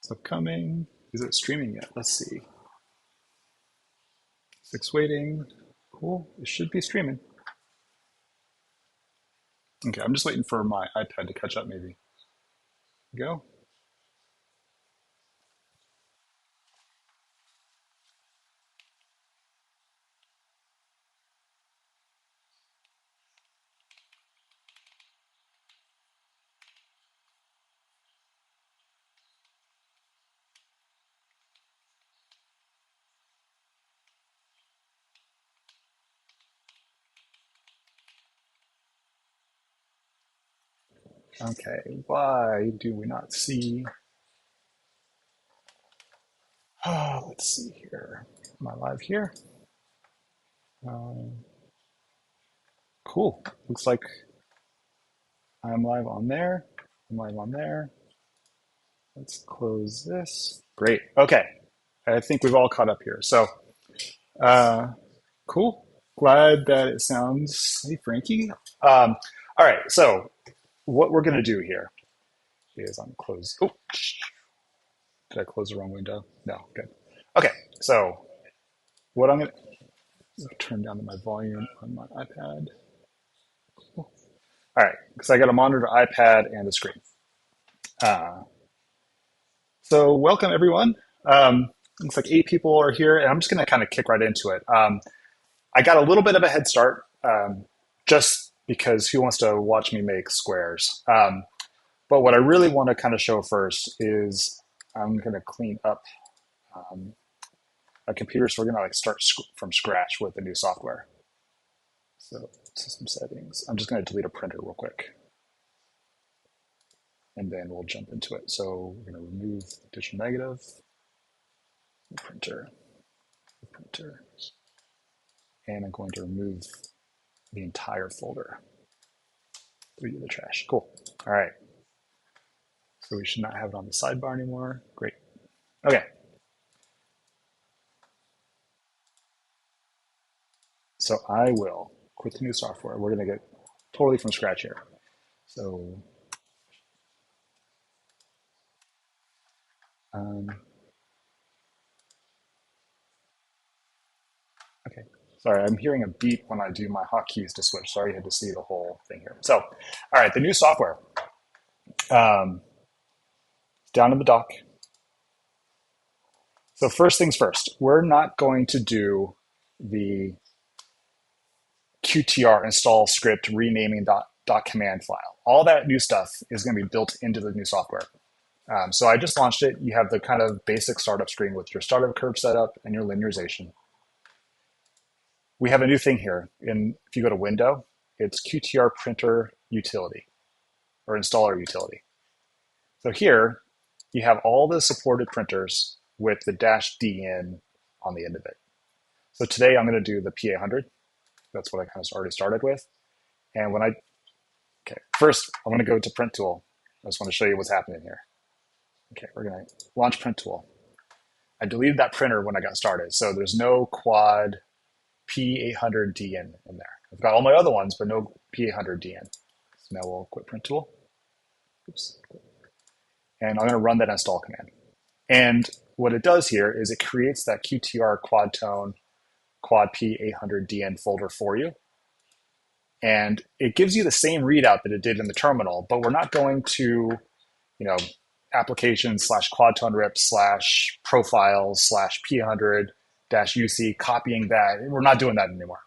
It's upcoming. Is it streaming yet? Let's see. 6 waiting. Cool. It should be streaming. Okay, I'm just waiting for my iPad to catch up, maybe. Go. Okay, why do we not see? Let's see here. Am I live here? Um, cool. Looks like I'm live on there. I'm live on there. Let's close this. Great. Okay. I think we've all caught up here. So, uh, cool. Glad that it sounds, hey, Frankie. All right. So, what we're going to do here is I'm close. Oh, did I close the wrong window? No. Good. Okay. So, what I'm going to turn down my volume on my iPad. Cool. All right. Because I got a monitor, iPad, and a screen. Uh, so, welcome everyone. Looks like 8 people are here, and I'm just going to kind of kick right into it. I got a little bit of a head start just because who wants to watch me make squares? But what I really want to kind of show first is I'm going to clean up a computer. So we're going to like start from scratch with the new software. So system settings. I'm just going to delete a printer real quick. And then we'll jump into it. So we're going to remove digital negative, the printer, and I'm going to remove the entire folder. Delete the trash. Cool. All right. So we should not have it on the sidebar anymore. Great. Okay. So I will quit the new software. We're going to get totally from scratch here. So okay. Sorry, I'm hearing a beep when I do my hotkeys to switch. Sorry you had to see the whole thing here. So, all right, the new software. Down in the dock. So first things first, we're not going to do the QTR install script renaming dot command file. All that new stuff is going to be built into the new software. So I just launched it. You have the kind of basic startup screen with your startup curve setup and your linearization. We have a new thing here. If you go to Window, it's QTR printer utility or installer utility. So here you have all the supported printers with the -DN on the end of it. So today I'm going to do the P800. That's what I kind of already started with. And first I'm going to go to print tool. I just want to show you what's happening here. Okay, we're going to launch print tool. I deleted that printer when I got started. So there's no quad P800DN in there. I've got all my other ones, but no P800DN. So now we'll quit print tool. Oops. And I'm going to run that install command. And what it does here is it creates that QTR QuadTone quad P800DN folder for you. And it gives you the same readout that it did in the terminal, but we're not going to, applications /QuadToneRIP /profiles /P800-UC, copying that. We're not doing that anymore.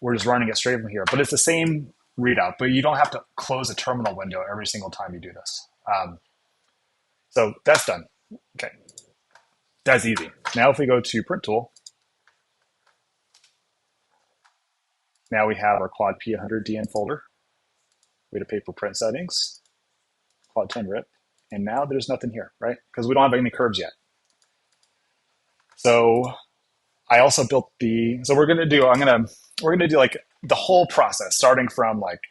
We're just running it straight from here. But it's the same readout, but you don't have to close a terminal window every single time you do this. So that's done. Okay, that's easy. Now if we go to print tool, now we have our quad P800DN folder. We had a paper print settings, QuadToneRIP, and now there's nothing here, right? Because we don't have any curves yet. So I also built we're gonna do like the whole process, starting from like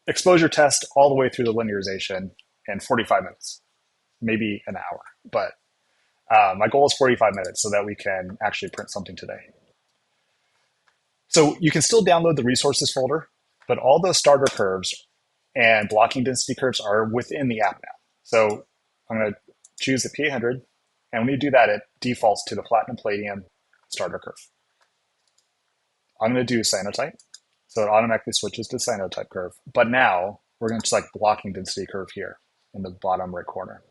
exposure test all the way through the linearization in 45 minutes, maybe an hour. But my goal is 45 minutes so that we can actually print something today. So you can still download the resources folder, but all those starter curves and blocking density curves are within the app now. So I'm going to choose the P800, and when you do that, it defaults to the platinum palladium starter curve. I'm going to do cyanotype, so it automatically switches to cyanotype curve. But now we're going to select blocking density curve here in the bottom right corner.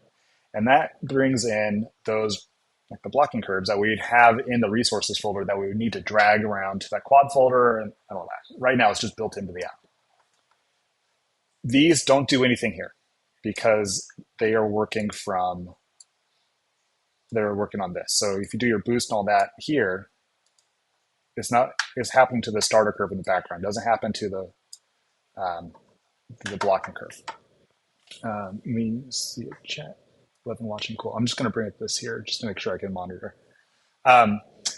And that brings in those, like the blocking curves that we'd have in the resources folder that we would need to drag around to that quad folder and all that. Right now, it's just built into the app. These don't do anything here because they are working on this. So if you do your boost and all that here, it's happening to the starter curve in the background. It doesn't happen to the blocking curve. Let me see a chat. I've been watching. Cool. I'm just going to bring up this here just to make sure I can monitor.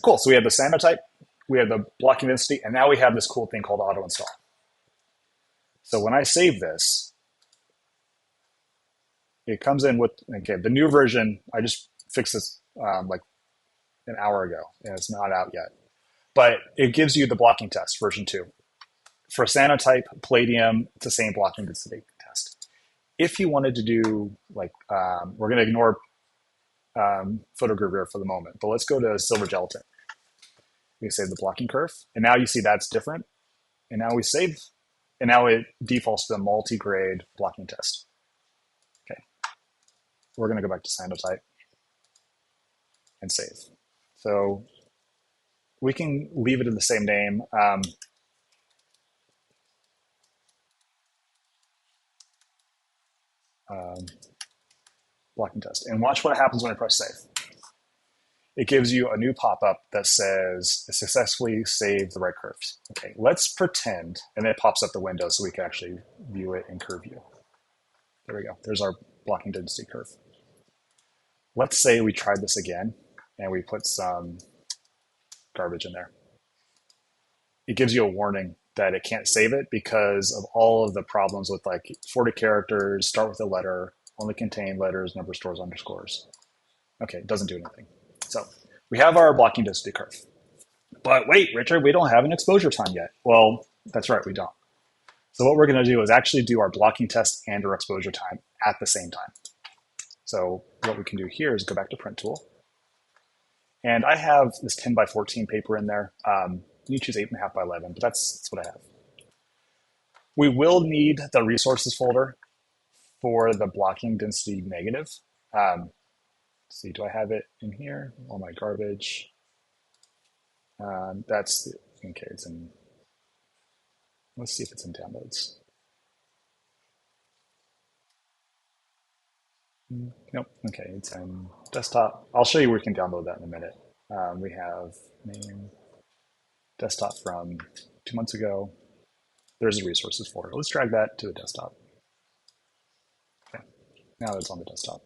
Cool. So we have the cyanotype, we have the blocking density, and now we have this cool thing called auto install. So when I save this, it comes in with, okay, the new version. I just fixed this like an hour ago, and it's not out yet. But it gives you the blocking test, version 2. For cyanotype, palladium, it's the same blocking density test. If you wanted to do, like, we're going to ignore photogravure for the moment, but let's go to silver gelatin. We save the blocking curve, and now you see that's different. And now we save, and now it defaults to the multi-grade blocking test. Okay, we're going to go back to cyanotype and save. So we can leave it in the same name. Blocking test, and watch what happens when I press save. It gives you a new pop-up that says successfully saved the right curves. Okay, let's pretend, and then it pops up the window so we can actually view it in curve view. There we go. There's our blocking density curve. Let's say we tried this again and we put some garbage in there. It gives you a warning that it can't save it because of all of the problems with like 40 characters, start with a letter, only contain letters, number, stores, underscores. Okay, it doesn't do anything. So we have our blocking density curve. But wait, Richard, we don't have an exposure time yet. Well, that's right, we don't. So what we're going to do is actually do our blocking test and our exposure time at the same time. So what we can do here is go back to print tool. And I have this 10 by 14 paper in there. You choose 8.5 by 11, but that's what I have. We will need the resources folder for the blocking density negative. Let's see, do I have it in here? All my garbage. That's, okay, it's in, let's see if it's in downloads. Nope, okay, it's in desktop. I'll show you where you can download that in a minute. We have name, desktop from 2 months ago. There's a resources folder. Let's drag that to the desktop. Okay, now it's on the desktop.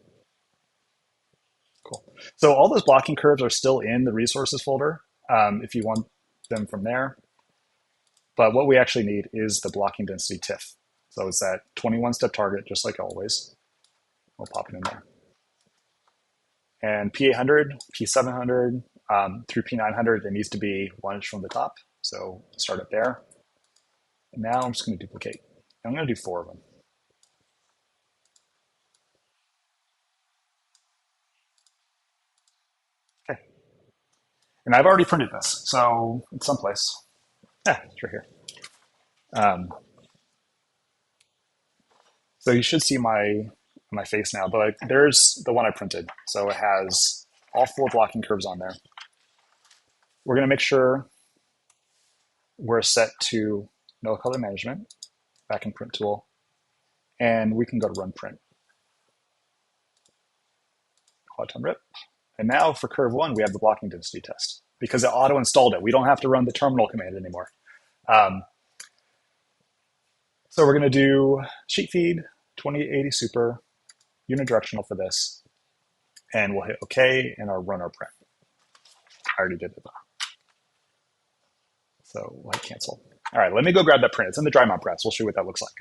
Cool. So all those blocking curves are still in the resources folder if you want them from there. But what we actually need is the blocking density TIFF. So it's that 21-step target, just like always. We'll pop it in there. And P800, P700, through P900, there needs to be 1 inch from the top. So start it there. And now I'm just going to duplicate. I'm going to do 4 of them. Okay. And I've already printed this, so it's someplace. Yeah, it's right here. So you should see my face now, but there's the one I printed. So it has all 4 blocking curves on there. We're going to make sure we're set to no color management, back in print tool, and we can go to run print. QuadToneRIP. And now for curve 1, we have the blocking density test because it auto installed it. We don't have to run the terminal command anymore. So we're going to do sheet feed 2880 super unidirectional for this, and we'll hit OK and I'll run our print. I already did it though. So we'll hit cancel. All right, let me go grab that print. It's in the dry mount press. We'll show you what that looks like.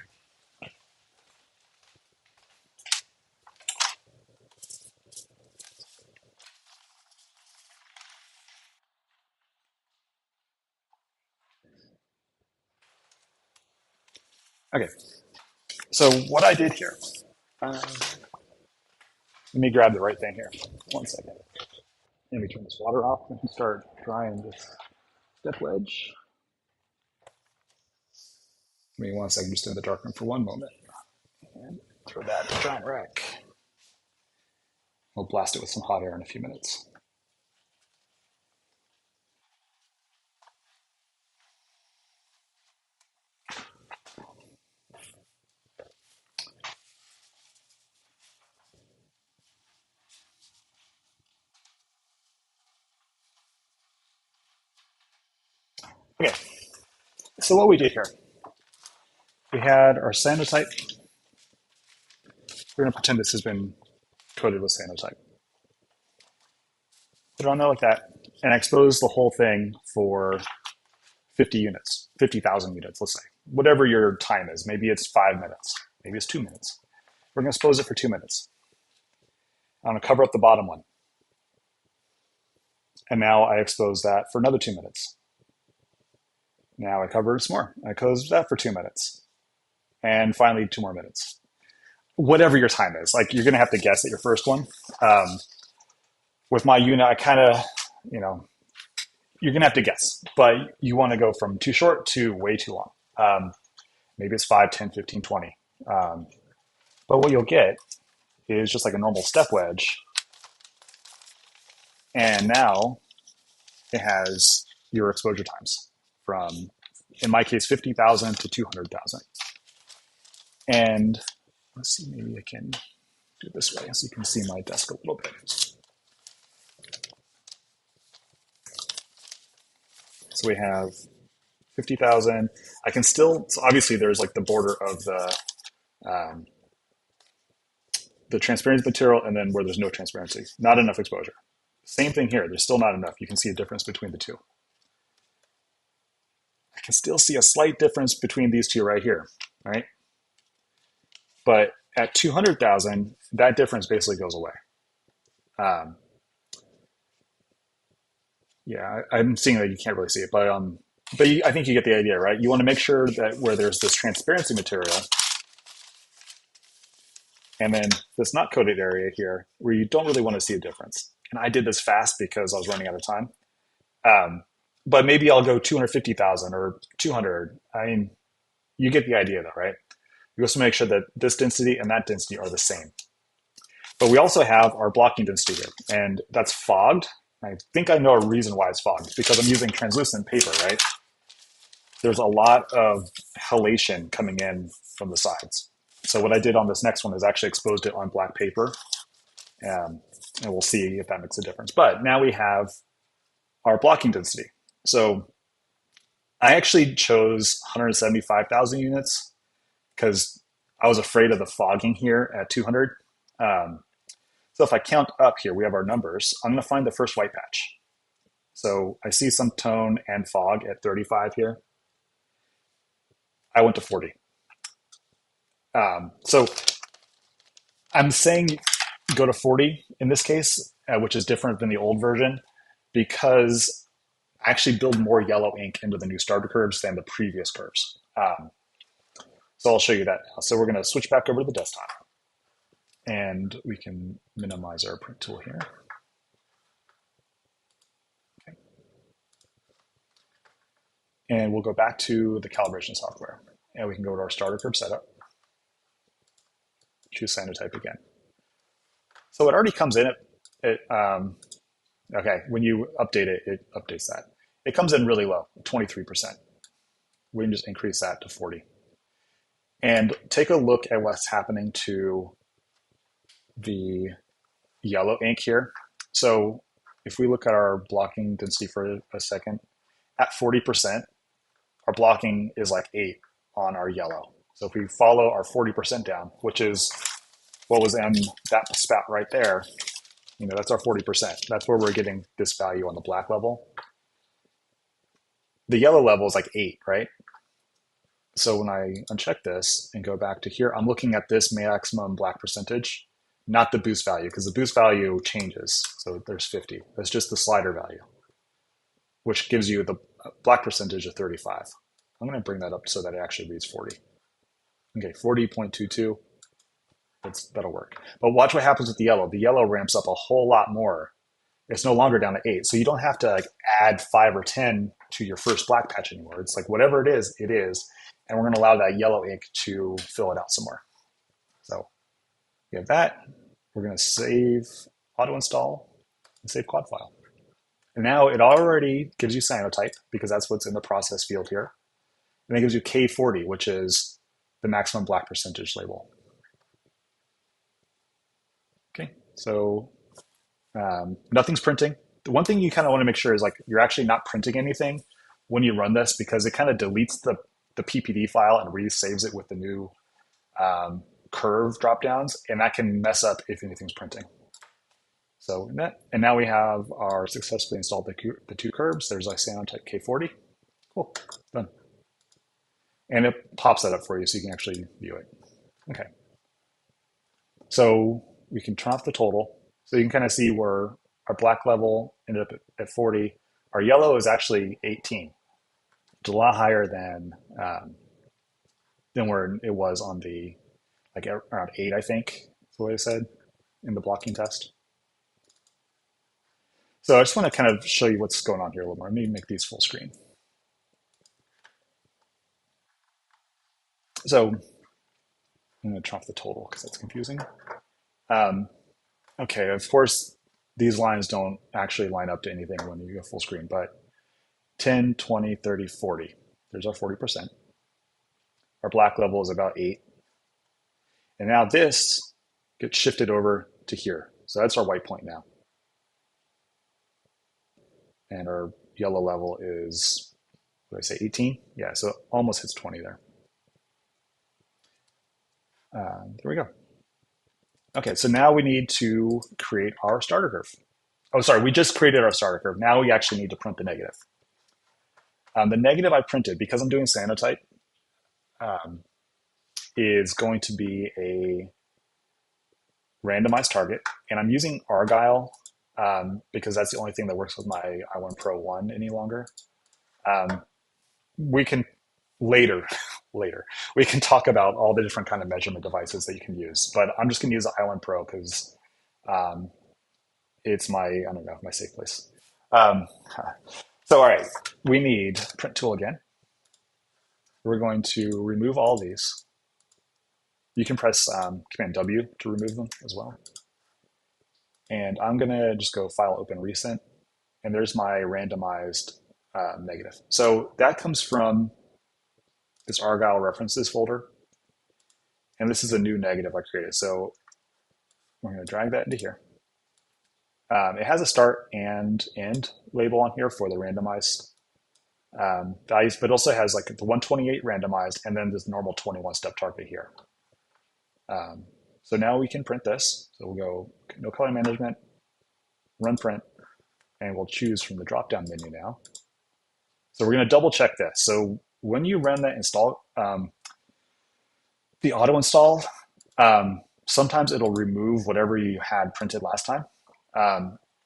Okay, so what I did here, Let me grab the right thing here. 1 second. Let me turn this water off and start drying this step wedge. Give me 1 second, just in the darkroom for one moment. And throw that giant rack. We'll blast it with some hot air in a few minutes. Okay, so what we did here, we had our cyanotype. We're going to pretend this has been coated with cyanotype. Put it on there like that, and expose the whole thing for 50 units, 50,000 units, let's say. Whatever your time is. Maybe it's 5 minutes. Maybe it's 2 minutes. We're going to expose it for 2 minutes. I'm going to cover up the bottom one. And now I expose that for another 2 minutes. Now I cover some more. I close that for 2 minutes. And finally, 2 more minutes. Whatever your time is. Like, you're going to have to guess at your first one. With my unit, I kind of, you're going to have to guess. But you want to go from too short to way too long. Maybe it's 5, 10, 15, 20. But what you'll get is just like a normal step wedge. And now it has your exposure times from, in my case, 50,000 to 200,000. And let's see, maybe I can do it this way so you can see my desk a little bit. So we have 50,000. I can still, so obviously there's like the border of the transparency material and then where there's no transparency, not enough exposure. Same thing here, there's still not enough. You can see a difference between the two. I can still see a slight difference between these two right here, right? But at 200,000, that difference basically goes away. Yeah, I'm seeing that you can't really see it, but I think you get the idea, right? You want to make sure that where there's this transparency material, and then this not coated area here, where you don't really want to see a difference. And I did this fast because I was running out of time. But maybe I'll go 250,000 or 200. I mean, you get the idea though, right? You also make sure that this density and that density are the same. But we also have our blocking density here, and that's fogged. I think I know a reason why it's fogged, because I'm using translucent paper, right? There's a lot of halation coming in from the sides. So what I did on this next one is actually exposed it on black paper, and we'll see if that makes a difference. But now we have our blocking density. So I actually chose 175,000 units because I was afraid of the fogging here at 200. So if I count up here, we have our numbers. I'm going to find the first white patch. So I see some tone and fog at 35 here. I went to 40. So I'm saying go to 40 in this case, which is different than the old version, because I actually build more yellow ink into the new starter curves than the previous curves. So I'll show you that now. So we're going to switch back over to the desktop, and we can minimize our print tool here. Okay. And we'll go back to the calibration software, and we can go to our starter curve setup, choose cyanotype again. So it already comes in okay, when you update it, it updates that. It comes in really low, 23%. We can just increase that to 40. And take a look at what's happening to the yellow ink here. So if we look at our blocking density for a second, at 40%, our blocking is like 8 on our yellow. So if we follow our 40% down, which is what was in that spout right there, that's our 40%. That's where we're getting this value on the black level. The yellow level is like 8, right? So when I uncheck this and go back to here, I'm looking at this maximum black percentage, not the boost value, because the boost value changes. So there's 50. That's just the slider value, which gives you the black percentage of 35. I'm going to bring that up so that it actually reads 40. Okay, 40.22. That'll work. But watch what happens with the yellow. The yellow ramps up a whole lot more. It's no longer down to 8. So you don't have to like add 5 or 10 to your first black patch anymore. It's like whatever it is, it is. And we're going to allow that yellow ink to fill it out some more. So we have that. We're going to save auto install and save quad file. And now it already gives you cyanotype because that's what's in the process field here. And it gives you K40, which is the maximum black percentage label. Okay, so nothing's printing. The one thing you kind of want to make sure is like you're actually not printing anything when you run this because it kind of deletes the PPD file and resaves it with the new curve dropdowns, and that can mess up if anything's printing. So and now we have our successfully installed the two curves. There's our cyanotype K40. Cool, done. And it pops that up for you so you can actually view it. Okay. So we can turn off the total. So you can kind of see where our black level ended up at 40. Our yellow is actually 18. It's a lot higher than where it was on the, like around 8, I think, is what I said in the blocking test. So I just want to kind of show you what's going on here a little more. Let me make these full screen. So I'm going to turn off the total because that's confusing. Okay, of course, these lines don't actually line up to anything when you go full screen, but 10, 20, 30, 40. There's our 40%. Our black level is about 8. And now this gets shifted over to here. So that's our white point now. And our yellow level is, what did I say, 18? Yeah, so it almost hits 20 there. There we go. Okay, so now we need to create our starter curve. Oh, sorry, we just created our starter curve. Now we actually need to print the negative. The negative I printed, because I'm doing cyanotype, is going to be a randomized target. And I'm using Argyle because that's the only thing that works with my i1 Pro 1 any longer. We can later, we can talk about all the different kind of measurement devices that you can use. But I'm just going to use the i1 Pro because it's my, I don't know, my safe place. So, all right, we need print tool again. We're going to remove all these. You can press Command W to remove them as well. And I'm going to just go File, Open, Recent. And there's my randomized negative. So that comes from this Argyle references folder. And this is a new negative I created. So we're going to drag that into here. It has a start and end label on here for the randomized values, but also has like the 128 randomized and then this normal 21-step target here. So now we can print this. So we'll go no color management, run print, and we'll choose from the drop-down menu now. So we're going to double check this. So when you run that install, the auto install, sometimes it'll remove whatever you had printed last time.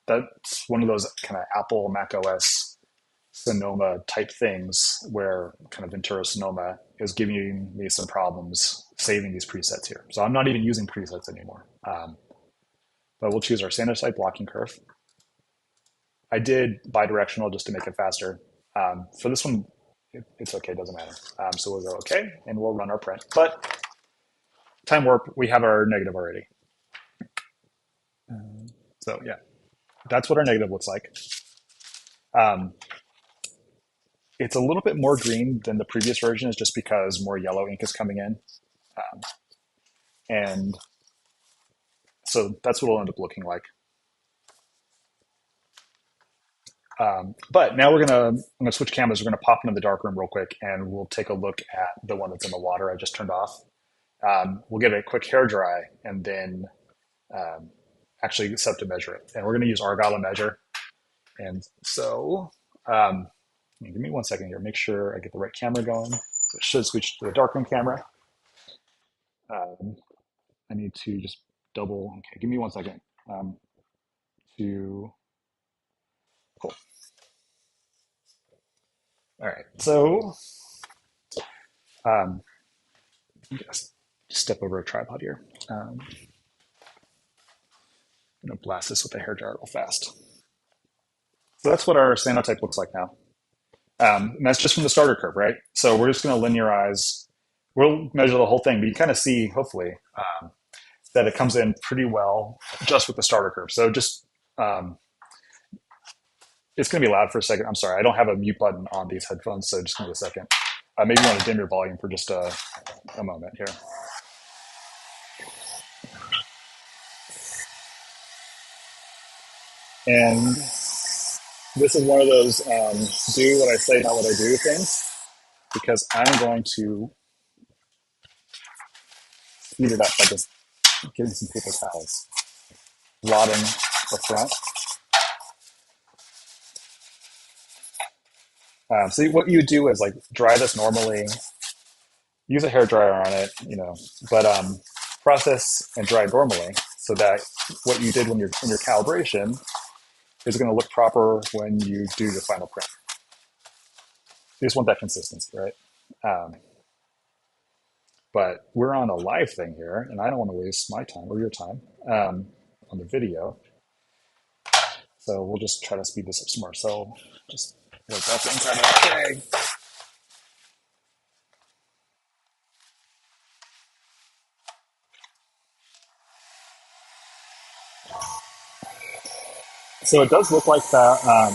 That's one of those kind of Apple, Mac OS, Sonoma type things where kind of Ventura Sonoma is giving me some problems saving these presets here. So I'm not even using presets anymore. But we'll choose our cyanotype blocking curve. I did bidirectional just to make it faster. For this one, it's okay, it doesn't matter. So we'll go okay, and we'll run our print. But time warp, we have our negative already. So yeah, that's what our negative looks like. It's a little bit more green than the previous version is just because more yellow ink is coming in. And so that's what it'll end up looking like. But now I'm gonna switch cameras. We're gonna pop into the darkroom real quick and we'll take a look at the one that's in the water I just turned off. We'll give it a quick hair dry and then actually set to measure it. And we're gonna use Argyle to measure. And so give me 1 second here, make sure I get the right camera going. So it should switch to the darkroom camera. I need to just double, okay, give me 1 second. Cool. All right, so yes. Just step over a tripod here. I'm going to blast this with a hairdryer real fast. So that's what our cyanotype looks like now. And that's just from the starter curve, right? So we're just going to linearize. We'll measure the whole thing, but you kind of see, hopefully, that it comes in pretty well just with the starter curve. So just, it's going to be loud for a second. I'm sorry, I don't have a mute button on these headphones, so just give me a second. Maybe you want to dim your volume for just a moment here. And this is one of those do what I say, not what I do things, because I'm going to speed it up by just getting some paper towels, blotting the front. So what you do is like dry this normally, use a hair dryer on it, but process and dry normally so that what you did when you're in your calibration is going to look proper when you do your final print. You just want that consistency, right? But we're on a live thing here, and I don't want to waste my time or your time on the video. So we'll just try to speed this up some more. So just work that inside of that tray. So it does look like that.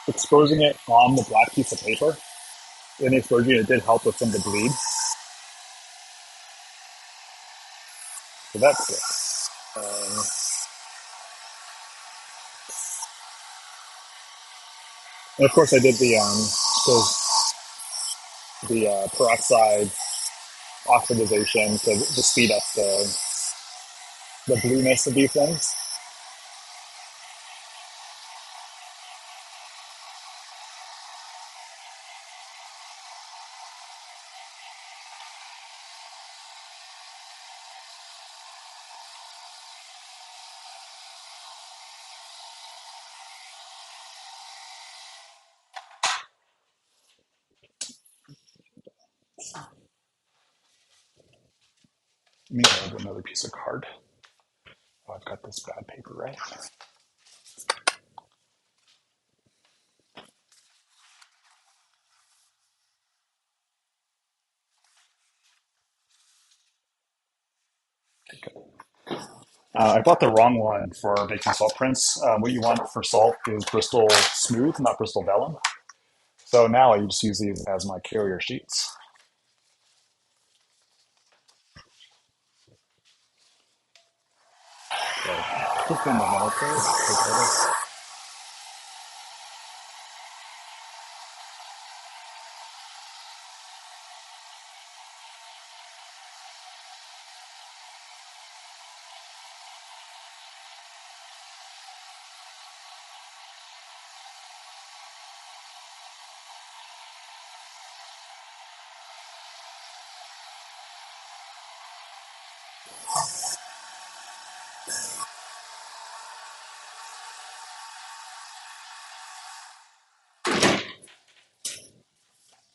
Exposing it on the black piece of paper in the exposure unit did help with some of the bleed. So that's good. And of course, I did the peroxide oxidization to speed up the blueness of these things. Let me grab another piece of card. Oh, I've got this bad paper, right? I bought the wrong one for making salt prints. What you want for salt is Bristol Smooth, not Bristol Vellum. So now I just use these as my carrier sheets. So just in the middle,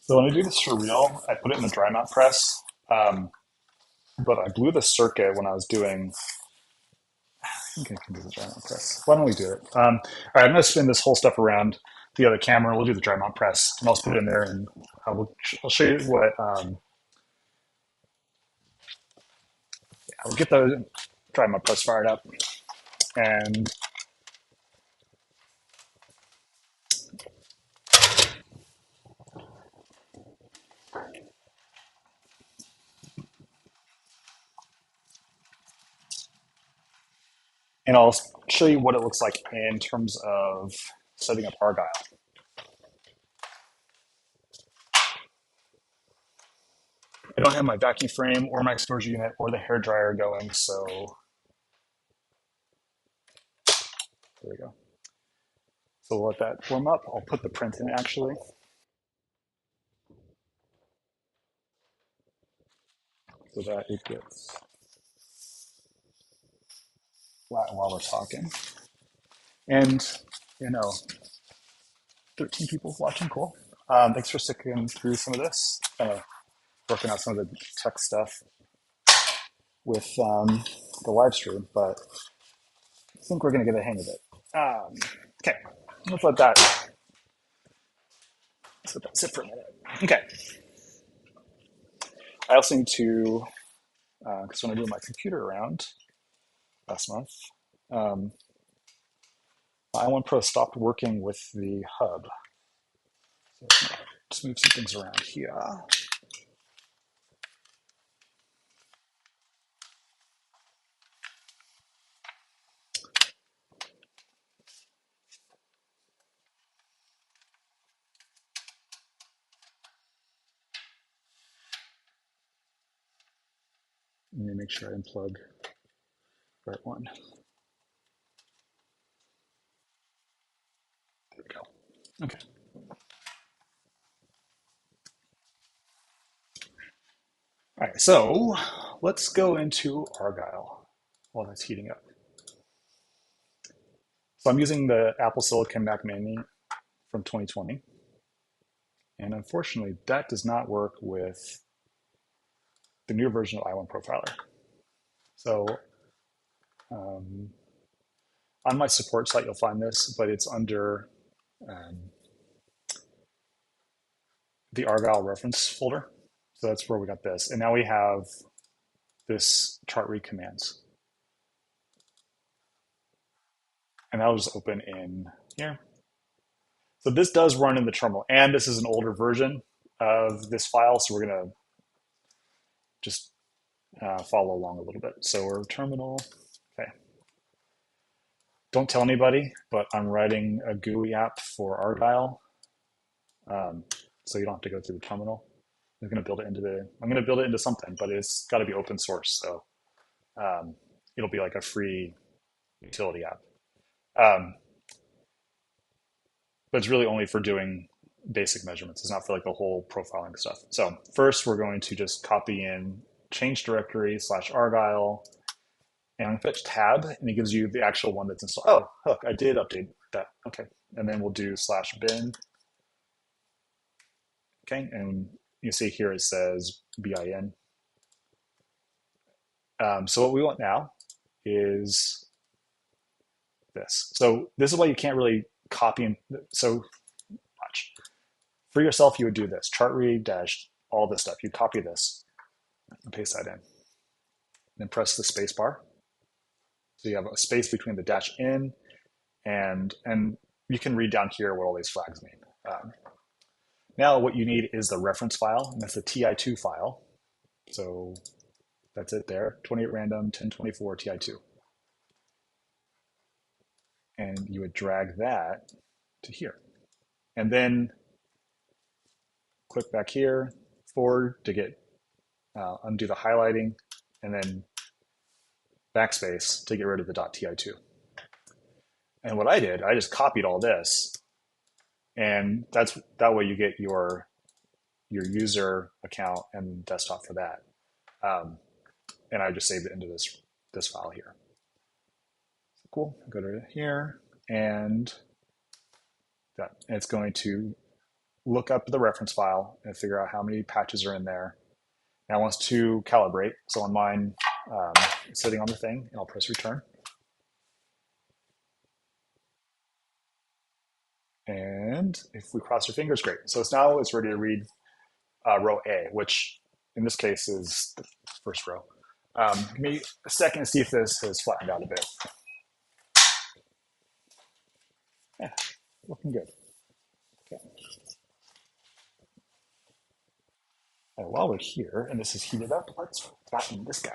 So when I do this for real, I put it in the dry mount press, but I blew the circuit when I was doing. I think I can do the dry mount press. Why don't we do it? All right, I'm going to spin this whole stuff around the other camera. We'll do the dry mount press, and I'll just put it in there, and I'll show you what. I'll get the dry mount press fired up, and I'll show you what it looks like in terms of setting up Argyle. I don't have my vacuum frame or my exposure unit or the hair dryer going, so there we go. So we'll let that warm up. I'll put the print in actually. So that it gets flat while we're talking. And, 13 people watching, cool. Thanks for sticking through some of this. Kind of working out some of the tech stuff with the live stream, but I think we're going to get a hang of it. Okay, let's let that sit for a minute. Okay. I also need to, because when I moved my computer around last month, I1 Pro stopped working with the hub. So just move some things around here. Let me make sure I unplug the right one. There we go. Okay. All right, so let's go into Argyle while that's heating up. So I'm using the Apple Silicon Mac Mini from 2020. And unfortunately, that does not work with the new version of I1 Profiler. So on my support site, you'll find this, but it's under the Argyle reference folder. So that's where we got this. And now we have this chart read commands. And that'll just open in here. So this does run in the terminal, and this is an older version of this file, so we're going to just follow along a little bit. So we're terminal. Okay. Don't tell anybody, but I'm writing a GUI app for Argyle, so you don't have to go through the terminal. I'm going to build it into something, but it's got to be open source, so it'll be like a free utility app. But it's really only for doing basic measurements. It's not for like the whole profiling stuff. So first we're going to just copy in change directory /Argyle and fetch tab, and it gives you the actual one that's installed. Oh, look, I did update that. Okay. And then we'll do /bin. Okay. And you see here it says bin. So what we want now is this. So this is why you can't really copy and so watch. For yourself, you would do this chart read dash all this stuff. You copy this and paste that in. Then press the space bar. So you have a space between the dash in and you can read down here what all these flags mean. Now what you need is the reference file, and that's the TI2 file. So that's it there, 28 random, 1024 TI2. And you would drag that to here. And then click back here, forward to get undo the highlighting, and then backspace to get rid of the .ti2. And what I did, I just copied all this, and that way you get your user account and desktop for that. And I just saved it into this file here. Cool. Go to here, and it's going to look up the reference file and figure out how many patches are in there. Now it wants to calibrate. So on mine, it's sitting on the thing, and I'll press return. And if we cross our fingers, great. So it's ready to read row A, which in this case is the first row. Give me a second to see if this has flattened out a bit. Yeah, looking good. Okay. And while we're here, and this is heated up, let's flatten this guy.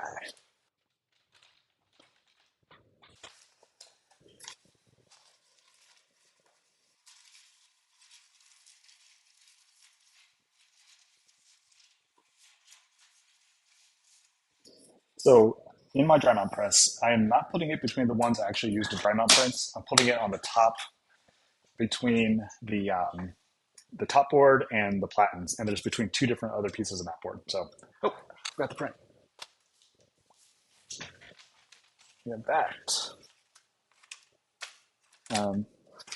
So in my dry mount press, I am not putting it between the ones I actually use to dry mount prints. I'm putting it on the top between the top board and the platens, and there's between two different other pieces of mat board. So, oh, forgot the print. Yeah, that.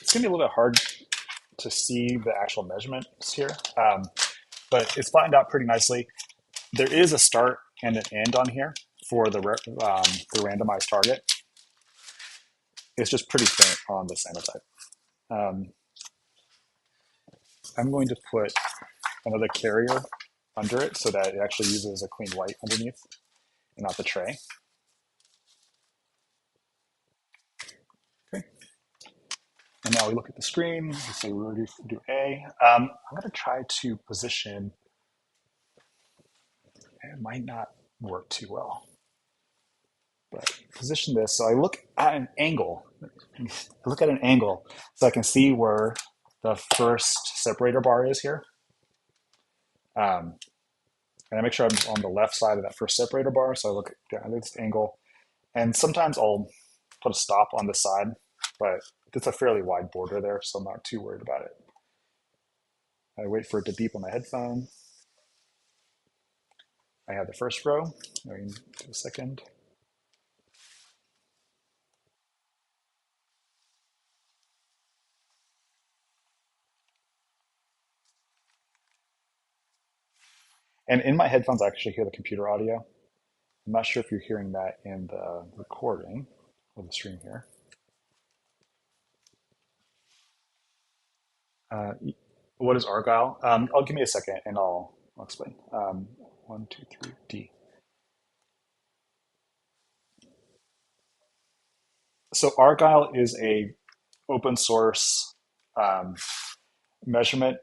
It's gonna be a little bit hard to see the actual measurements here, but it's flattened out pretty nicely. There is a start and an end on here for the randomized target. It's just pretty faint on the cyanotype. I'm going to put another carrier under it so that it actually uses a clean white underneath and not the tray. Okay. And now we look at the screen. We say we do A. I'm going to try to position. It might not work too well, but position this so I look at an angle. I look at an angle so I can see where the first separator bar is here. And I make sure I'm on the left side of that first separator bar. So I look down at this angle. And sometimes I'll put a stop on the side, but it's a fairly wide border there, so I'm not too worried about it. I wait for it to beep on my headphone. I have the first row. I can do the second. And in my headphones, I actually hear the computer audio. I'm not sure if you're hearing that in the recording of the stream here. What is Argyle? I'll give me a second and I'll explain. 1, 2, 3, D. So Argyle is a open source measurement.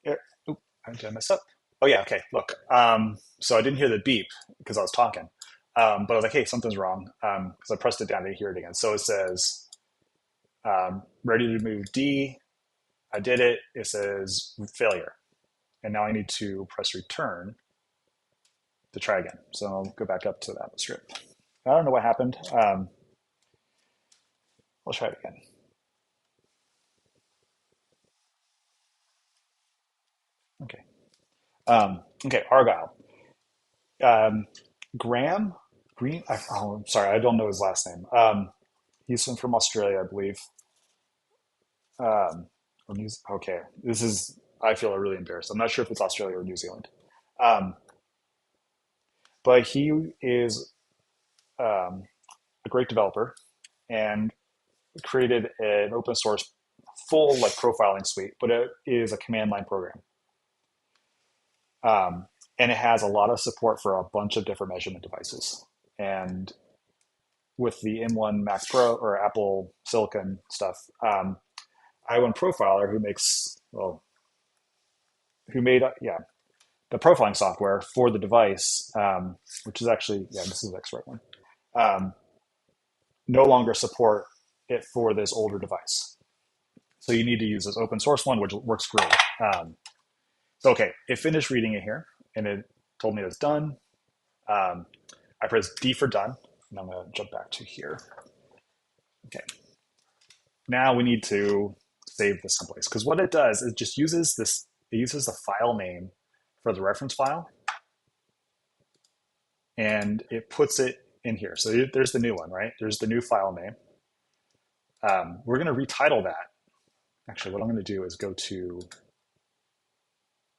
Oop, did I mess up? Oh yeah, okay. Look, so I didn't hear the beep because I was talking, but I was like, "Hey, something's wrong," because I pressed it down to hear it again. So it says, "Ready to move D." I did it. It says failure, and now I need to press return to try again. So I'll go back up to that strip. I don't know what happened. I'll try it again. Okay. Okay, Argyle. Um, Graham Green. I'm sorry, I don't know his last name. He's from Australia, I believe. Okay, this is. I feel really embarrassed. I'm not sure if it's Australia or New Zealand, um, but he is a great developer and created an open source full like profiling suite, but it is a command line program. And it has a lot of support for a bunch of different measurement devices. And with the M1 Mac Pro or Apple Silicon stuff, I1 Profiler, who makes who made the profiling software for the device, which is actually this is the X-Ray one, um, no longer support it for this older device. So you need to use this open source one, which works great. So okay, it finished reading it here, and it told me it was done. I pressed D for done, and I'm going to jump back to here. Okay, now we need to save this someplace because what it does is just uses this. It uses the file name for the reference file, and it puts it in here. So there's the new one, right? There's the new file name. We're going to retitle that. Actually, what I'm going to do is go to.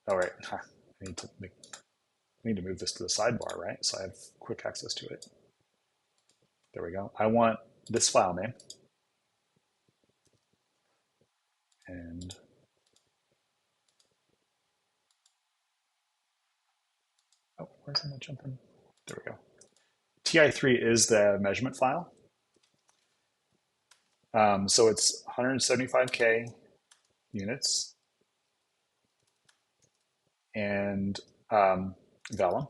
Oh, right. I need to move this to the sidebar, right? So I have quick access to it. There we go. I want this file name. And where's it jumping? There we go. TI3 is the measurement file. So it's 175K units and vellum.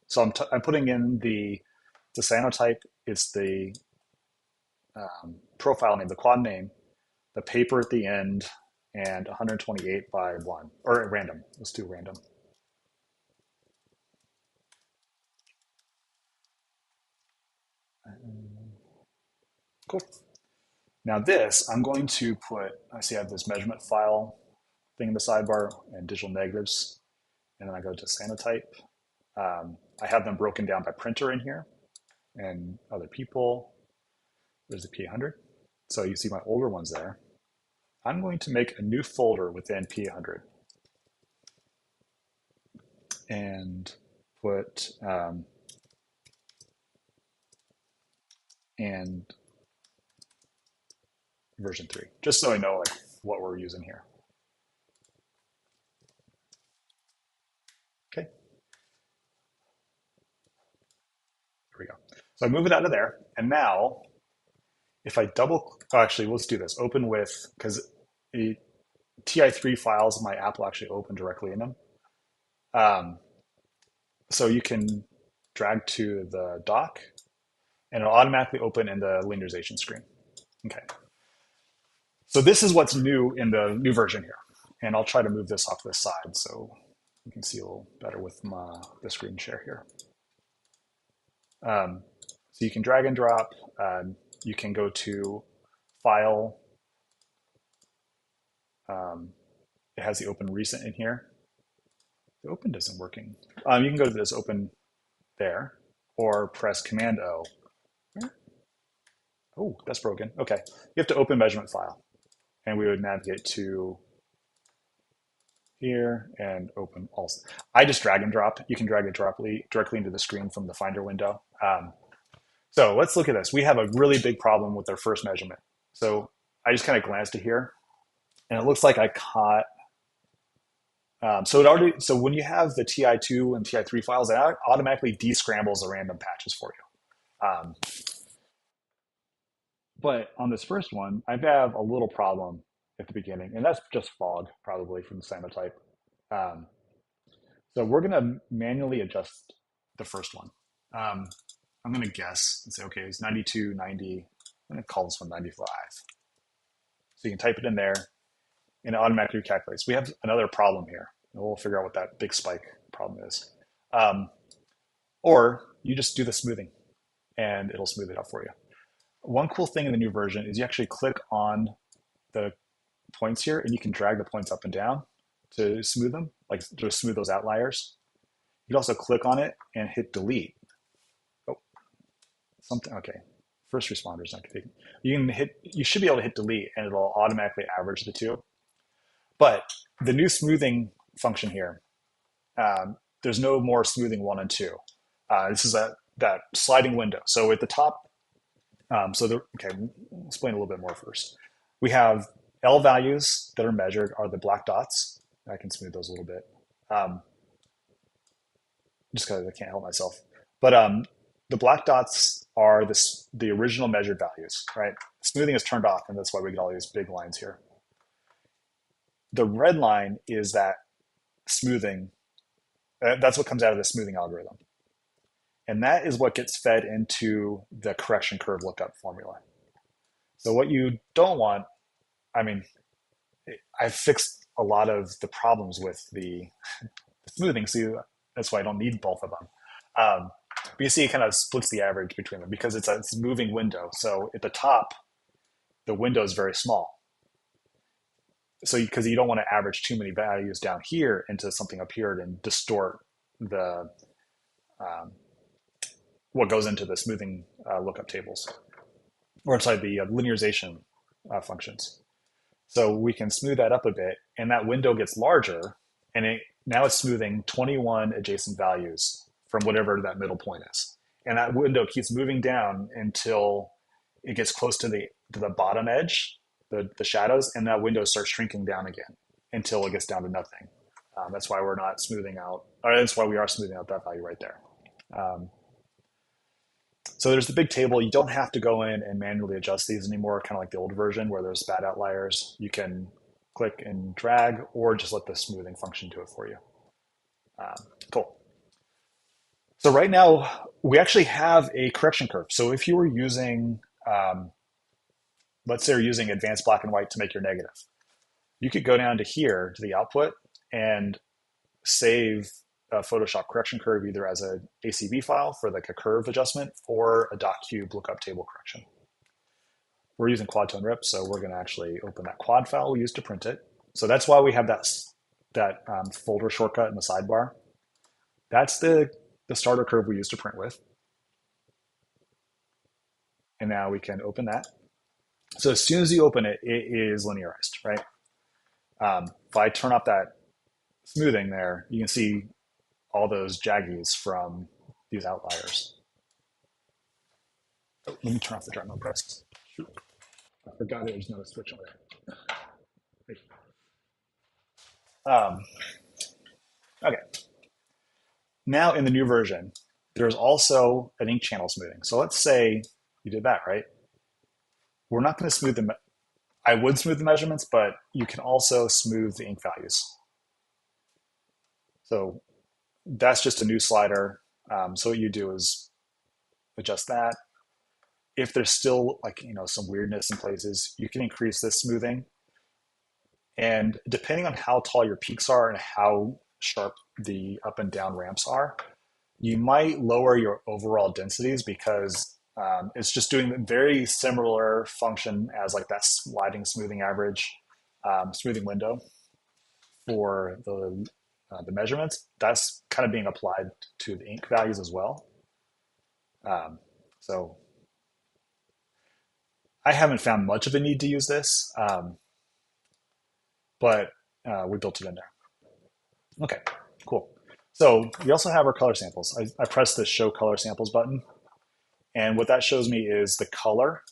So I'm putting in the cyanotype. It's the profile name, the quad name, the paper at the end, and 128 by 1, or random. Let's do random. Cool. Now this, I'm going to put, I see I have this measurement file thing in the sidebar and digital negatives. And then I go to cyanotype. I have them broken down by printer in here and other people. There's the P100. So you see my older ones there. I'm going to make a new folder within P100 and put and version 3, just so I know like what we're using here. Okay, here we go. So I move it out of there, and now if I actually, let's do this. Open with, because the TI3 files in my app will actually open directly in them. So you can drag to the dock, and it'll automatically open in the linearization screen. Okay. So this is what's new in the new version here. And I'll try to move this off to the side so you can see a little better with the screen share here. So you can drag and drop. You can go to File. It has the Open Recent in here. The Open isn't working. You can go to this Open there, or press Command O. Oh, that's broken. Okay, you have to open measurement file, and we would navigate to here and open also. I just drag and drop. You can drag it directly into the screen from the Finder window. So let's look at this. We have a really big problem with our first measurement. So I just kind of glanced at here, and it looks like I caught. So when you have the TI2 and TI3 files, it automatically descrambles the random patches for you. But on this first one, I have a little problem at the beginning, and that's just fog probably from the cyanotype. So we're going to manually adjust the first one. I'm going to guess and say, okay, it's 92, 90. I'm going to call this one 95. So you can type it in there, and it automatically calculates. We have another problem here, and we'll figure out what that big spike problem is. Or you just do the smoothing, and it'll smooth it out for you. One cool thing in the new version is you actually click on the points here, and you can drag the points up and down to smooth them, like to smooth those outliers. You can also click on it and hit delete. Oh, something, okay. First responders not configured. You should be able to hit delete, and it'll automatically average the two. But the new smoothing function here, there's no more smoothing 1 and 2. This is that sliding window. So at the top, okay, I'll explain a little bit more first. We have L values that are measured are the black dots. I can smooth those a little bit, just because I can't help myself. But the black dots are the original measured values, right? Smoothing is turned off, and that's why we get all these big lines here. The red line is that smoothing. That's what comes out of the smoothing algorithm. And that is what gets fed into the correction curve lookup formula. So what you don't want, I mean, I've fixed a lot of the problems with the smoothing, so that's why I don't need both of them. But you see it kind of splits the average between them because it's a moving window. So at the top, the window is very small. So because you don't want to average too many values down here into something up here and distort the what goes into the smoothing lookup tables, or inside the linearization functions. So we can smooth that up a bit, and that window gets larger, and now it's smoothing 21 adjacent values from whatever that middle point is. And that window keeps moving down until it gets close to the bottom edge, the shadows, and that window starts shrinking down again until it gets down to nothing. That's why we're not smoothing out, or that's why we are smoothing out that value right there. So there's the big table. You don't have to go in and manually adjust these anymore, kind of like the old version where there's bad outliers. You can click and drag, or just let the smoothing function do it for you. Cool. So right now, we actually have a correction curve. So if you were using, let's say you're using advanced black and white to make your negative, you could go down to here to the output and save a Photoshop correction curve either as an ACV file for like a curve adjustment or a .cube lookup table correction. We're using QuadToneRIP, so we're going to actually open that quad file we used to print it. So that's why we have that folder shortcut in the sidebar. That's the starter curve we used to print with. And now we can open that. So as soon as you open it, it is linearized, right? If I turn off that smoothing there, you can see all those jaggies from these outliers. Oh, let me turn off the dry mode press. Shoot. I forgot there's no switch on there. Okay. Now in the new version, there's also an ink channel smoothing. So let's say you did that, right? We're not going to smooth the, I would smooth the measurements, but you can also smooth the ink values. So that's just a new slider. So what you do is adjust that. If there's still like, some weirdness in places, you can increase this smoothing. And depending on how tall your peaks are and how sharp the up and down ramps are, you might lower your overall densities because it's just doing a very similar function as like that sliding smoothing average, smoothing window for the measurements. That's kind of being applied to the ink values as well. So I haven't found much of a need to use this, but we built it in there. Okay, cool. So we also have our color samples. I pressed the show color samples button. And what that shows me is the color.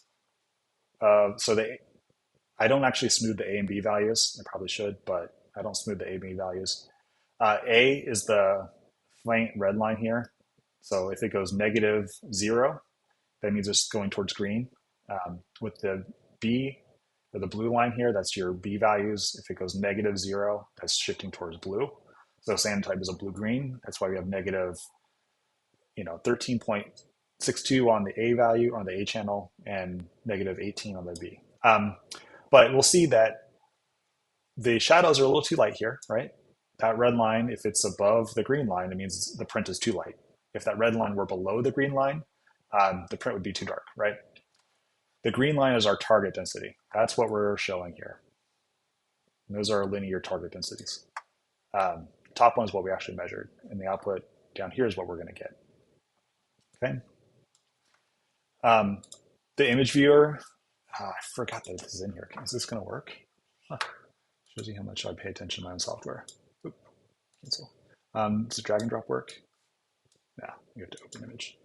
I don't actually smooth the A and B values. I probably should, but I don't smooth the A and B values. A is the faint red line here. So if it goes -0, that means it's going towards green. With the B, or the blue line here, that's your B values. If it goes -0, that's shifting towards blue. So cyanotype is a blue-green. That's why we have negative, 13.62 on the A value on the A channel and -18 on the B. But we'll see that the shadows are a little too light here, right? That red line, if it's above the green line, it means the print is too light. If that red line were below the green line, the print would be too dark, right? The green line is our target density. That's what we're showing here. And those are our linear target densities. Top one is what we actually measured, and the output down here is what we're going to get. Okay. The image viewer, I forgot that this is in here. Is this going to work? Huh. Shows you how much I pay attention to my own software. Oop, cancel. Does the drag and drop work? No, you have to open image.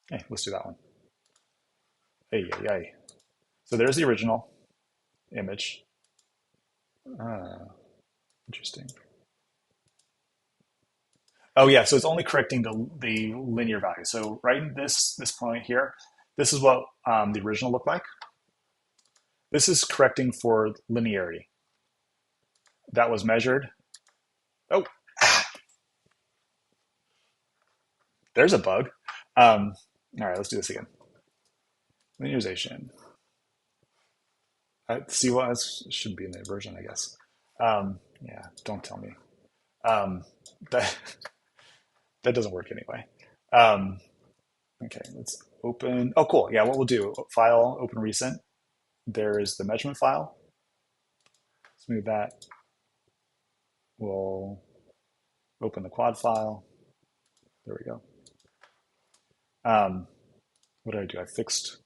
Hey, let's do that one. Hey. So there's the original image. Interesting. Oh yeah, so it's only correcting the linear value. So right in this point here, this is what the original looked like. This is correcting for linearity. That was measured. Oh, there's a bug. All right, let's do this again. Linearization. See what else should be in the version, I guess. Yeah, don't tell me. That that doesn't work anyway. Okay, let's open. Oh, cool. Yeah, what we'll do, file, open recent. There is the measurement file. Let's move that. We'll open the quad file. There we go. What did I do? I fixed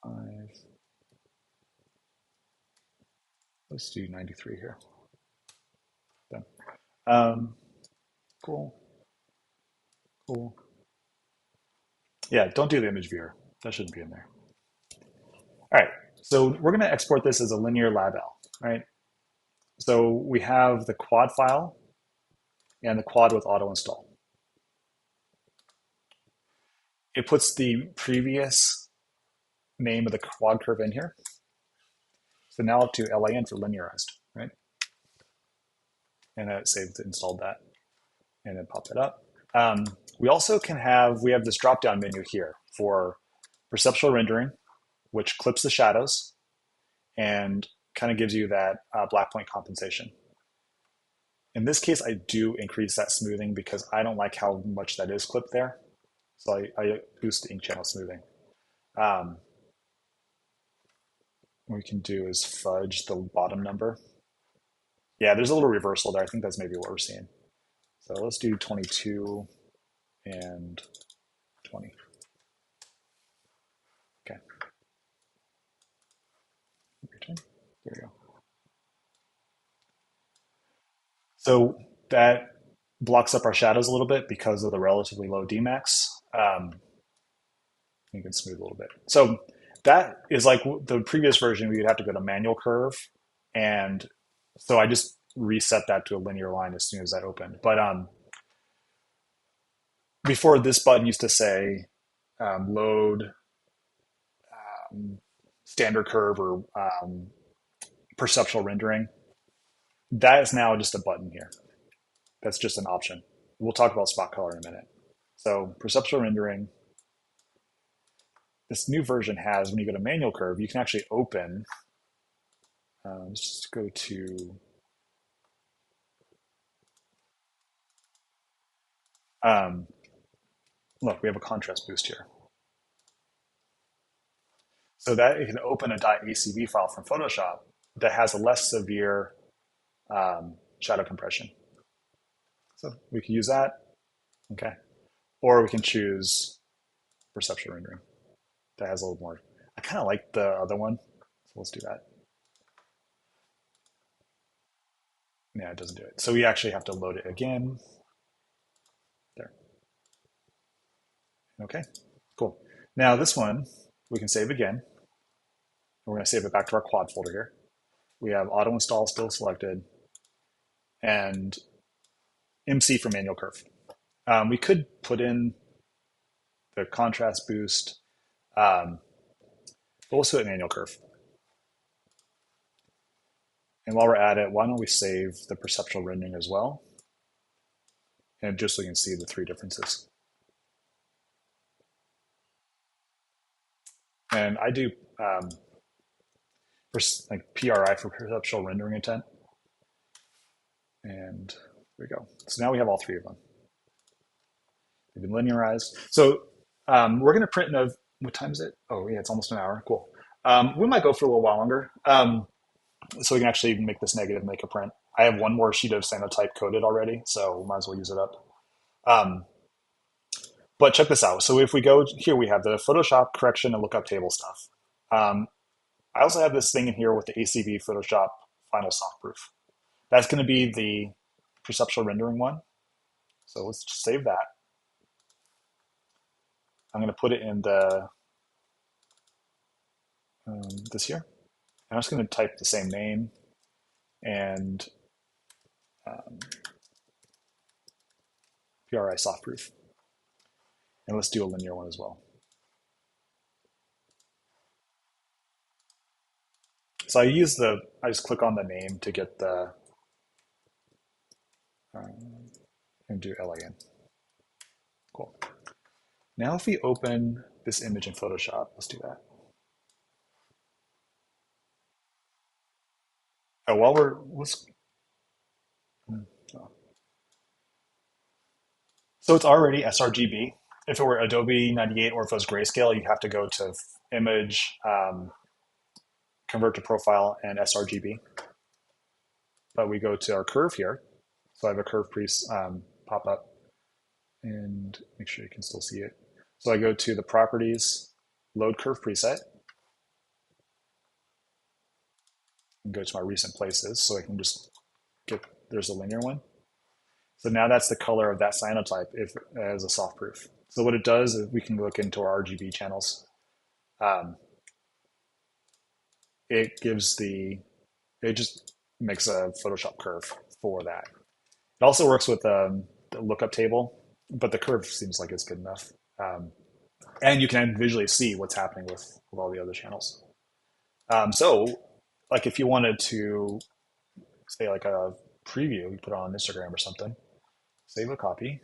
5. Let's do 93 here. Done. Cool. Yeah, don't do the image viewer. That shouldn't be in there. All right, so we're going to export this as a linear lab-L, right? So we have the quad file and the quad with auto install. It puts the previous name of the quad curve in here. So now up to LAN for linearized, right? And it saved, installed that, and then pop that up. We also we have this drop-down menu here for perceptual rendering, which clips the shadows and kind of gives you that black point compensation. In this case, I do increase that smoothing because I don't like how much that is clipped there. So I boost the ink channel smoothing. What we can do is fudge the bottom number. Yeah, there's a little reversal there. I think that's maybe what we're seeing. So let's do 22 and 20. Okay. There we go. So that blocks up our shadows a little bit because of the relatively low Dmax. You can smooth a little bit. So that is like the previous version, we would have to go to manual curve. And so I just reset that to a linear line as soon as I opened. But before, this button used to say load standard curve or perceptual rendering. That is now just a button here. That's just an option. We'll talk about spot color in a minute. So perceptual rendering, this new version has, when you go to manual curve, you can actually open, let's just go to, look, we have a contrast boost here. So that you can open a .acv file from Photoshop that has a less severe shadow compression. So we can use that, okay. Or we can choose perceptual rendering. That has a little more. I kind of like the other one, so let's do that. Yeah, it doesn't do it. So we actually have to load it again. There. Okay, cool. Now this one, we can save again. We're going to save it back to our quad folder here. We have auto install still selected and MC for manual curve. We could put in the contrast boost, but we'll do it manual curve. And while we're at it, why don't we save the perceptual rendering as well? And just so you can see the three differences. And I do like PRI for perceptual rendering intent. And there we go. So now we have all three of them. They've been linearized. So we're going to print in a, what time is it? Oh, yeah, it's almost an hour. Cool. We might go for a little while longer. So we can actually make this negative, make a print. I have one more sheet of cyanotype coded already, so we might as well use it up. But check this out. So if we go here, we have the Photoshop correction and lookup table stuff. I also have this thing in here with the ACV Photoshop final soft proof. That's going to be the perceptual rendering one. So let's just save that. I'm going to put it in the this here. I'm just going to type the same name and PRI soft proof. And let's do a linear one as well. So I just click on the name to get the, and do LAN. Cool. Now if we open this image in Photoshop, let's do that. Oh, while so it's already sRGB. If it were Adobe 98 or if it was grayscale, you'd have to go to image, convert to profile, and sRGB. But we go to our curve here. So I have a curve pop up and make sure you can still see it. So I go to the properties, load curve preset, and go to my recent places. So I can just get, there's a linear one. So now that's the color of that cyanotype as a soft proof. So what it does is we can look into our RGB channels. It just makes a Photoshop curve for that. It also works with the lookup table, but the curve seems like it's good enough. And you can visually see what's happening with all the other channels. So like if you wanted to say like a preview, you put it on Instagram or something, save a copy,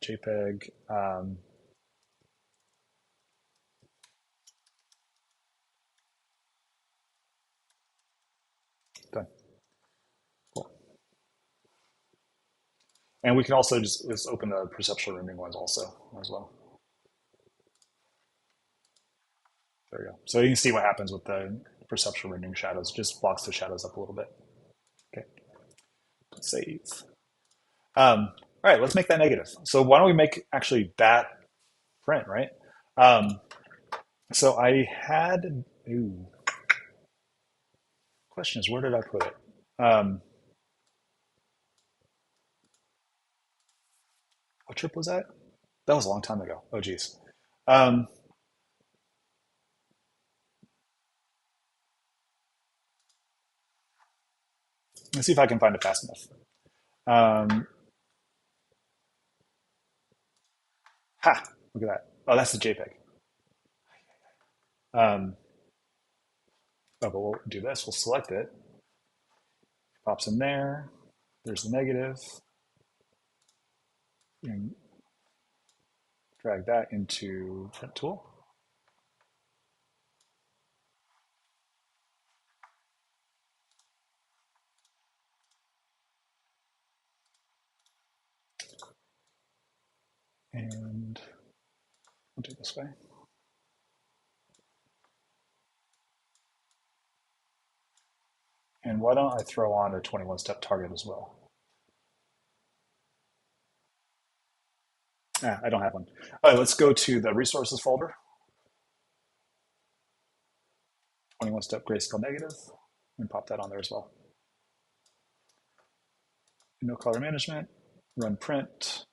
JPEG, done. Cool. And we can also just open the perceptual rendering ones also as well. There we go. So you can see what happens with the perceptual rendering shadows. It just blocks the shadows up a little bit. Okay. Save. All right, let's make that negative. So why don't we make actually that print, right? Um, so I had, ooh, question is, where did I put it? What trip was that? That was a long time ago. Oh, geez. Um, let's see if I can find it fast enough. Um, ha, look at that. Oh, that's the JPEG. Um, oh, but we'll do this. We'll select it. Pops in there. There's the negative. And drag that into print tool. And we'll do it this way. And why don't I throw on a 21-step target as well? Ah, I don't have one. All right, let's go to the resources folder. 21-step grayscale negative, and pop that on there as well. No color management, run print.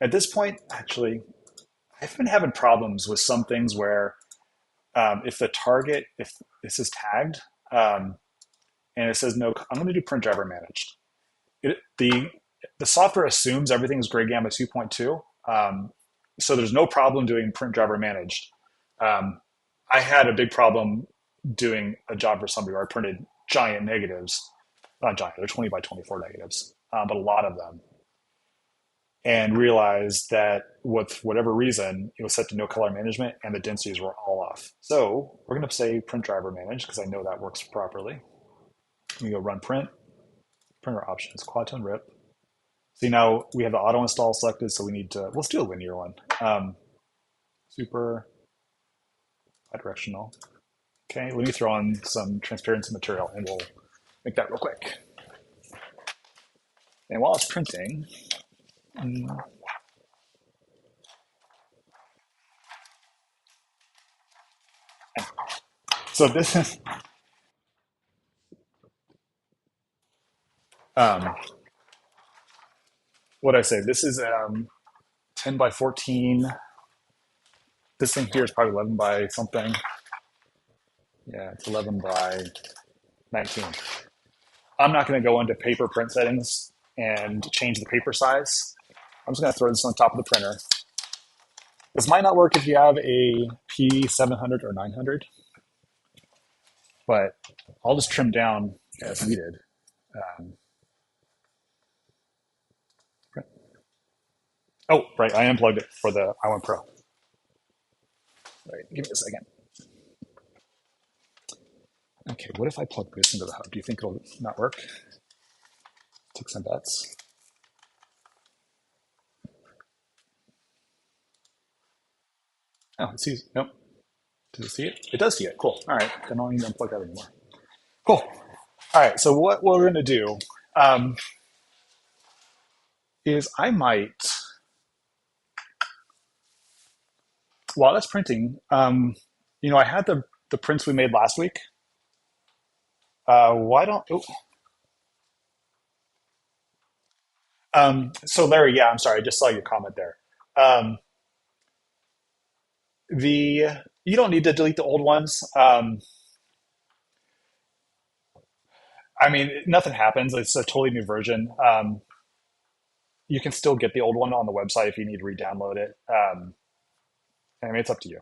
At this point, actually, I've been having problems with some things where if the target, if this is tagged, um, and it says no, I'm going to do print driver managed. The software assumes everything is gray gamma 2.2, so there's no problem doing print driver managed. Um, I had a big problem doing a job for somebody where I printed giant negatives, not giant, they're 20 by 24 negatives, but a lot of them, and realized that with whatever reason, it was set to no color management and the densities were all off. So we're going to say print driver managed because I know that works properly. We go run print, printer options, QuadToneRIP. See, now we have the auto install selected, so we need to, let's do a linear one. Super bidirectional. Okay, let me throw on some transparency material and we'll make that real quick. And while it's printing, so this is, um, what I say, this is 10 by 14. This thing here is probably 11 by something. Yeah, it's 11 by 19. I'm not going to go into paper print settings and change the paper size. I'm just going to throw this on top of the printer. This might not work if you have a P700 or 900, but I'll just trim down as needed. Um, oh, right, I unplugged it for the i1 Pro. All right, give me a second. Okay, what if I plug this into the hub? Do you think it'll not work? Take some bets. Oh, it sees, nope. Does it see it? It does see it, cool. All right, then I don't need to unplug that anymore. Cool. All right, so what we're gonna do um, is I might, while that's printing, I had the prints we made last week. Why don't, oh, so Larry, yeah, I'm sorry, I just saw your comment there. Um, the You don't need to delete the old ones. I mean, nothing happens. It's a totally new version. You can still get the old one on the website if you need to re-download it. I mean, it's up to you.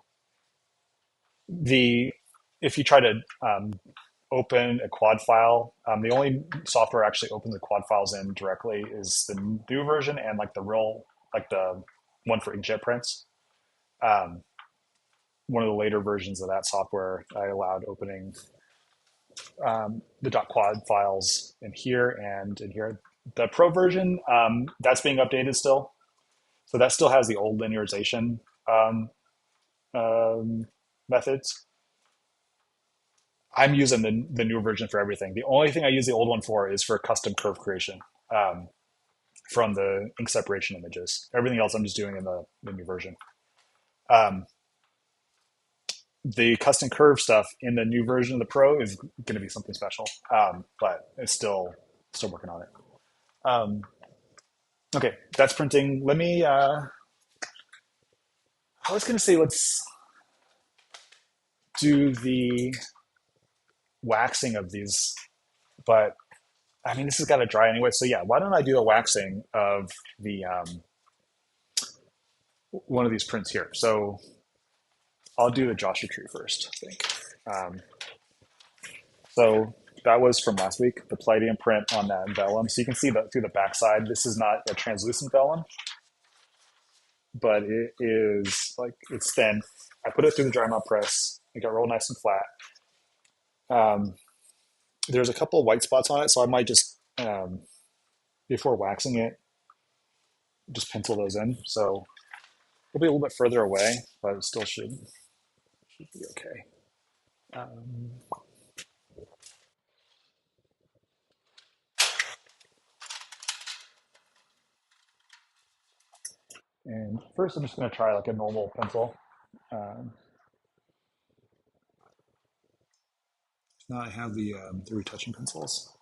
The If you try to open a quad file, the only software actually opens the quad files in directly is the new version and like the real, like the one for inkjet prints. Um, One of the later versions of that software, I allowed opening the .quad files in here and in here. The Pro version, that's being updated still. So that still has the old linearization um, um, methods. I'm using the new version for everything. The only thing I use the old one for is for custom curve creation. Um, from the ink separation images. Everything else I'm just doing in the new version. Um, the custom curve stuff in the new version of the Pro is going to be something special, but it's still working on it. Um, okay, that's printing. Let me. I was going to say let's do the waxing of these, but I mean this has got to dry anyway. So yeah, why don't I do a waxing of the one of these prints here? So I'll do the Joshua Tree first, I think. Um, so that was from last week, the Palladium print on that vellum. So you can see that through the backside. This is not a translucent vellum, but it is like it's thin. I put it through the dry melt press. It got real nice and flat. Um, there's a couple of white spots on it, so I might just before waxing it, just pencil those in. So it'll be a little bit further away, but it still should be okay. Um, and first, I'm just going to try like a normal pencil. Um, now I have the retouching pencils.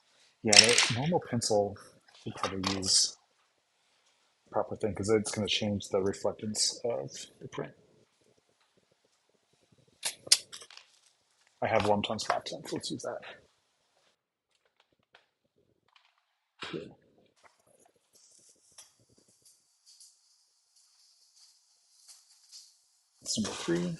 Yeah, the normal pencil should probably use the proper thing because it's going to change the reflectance of the print. I have warm tone spot tint, so let's use that. Good. That's number 3.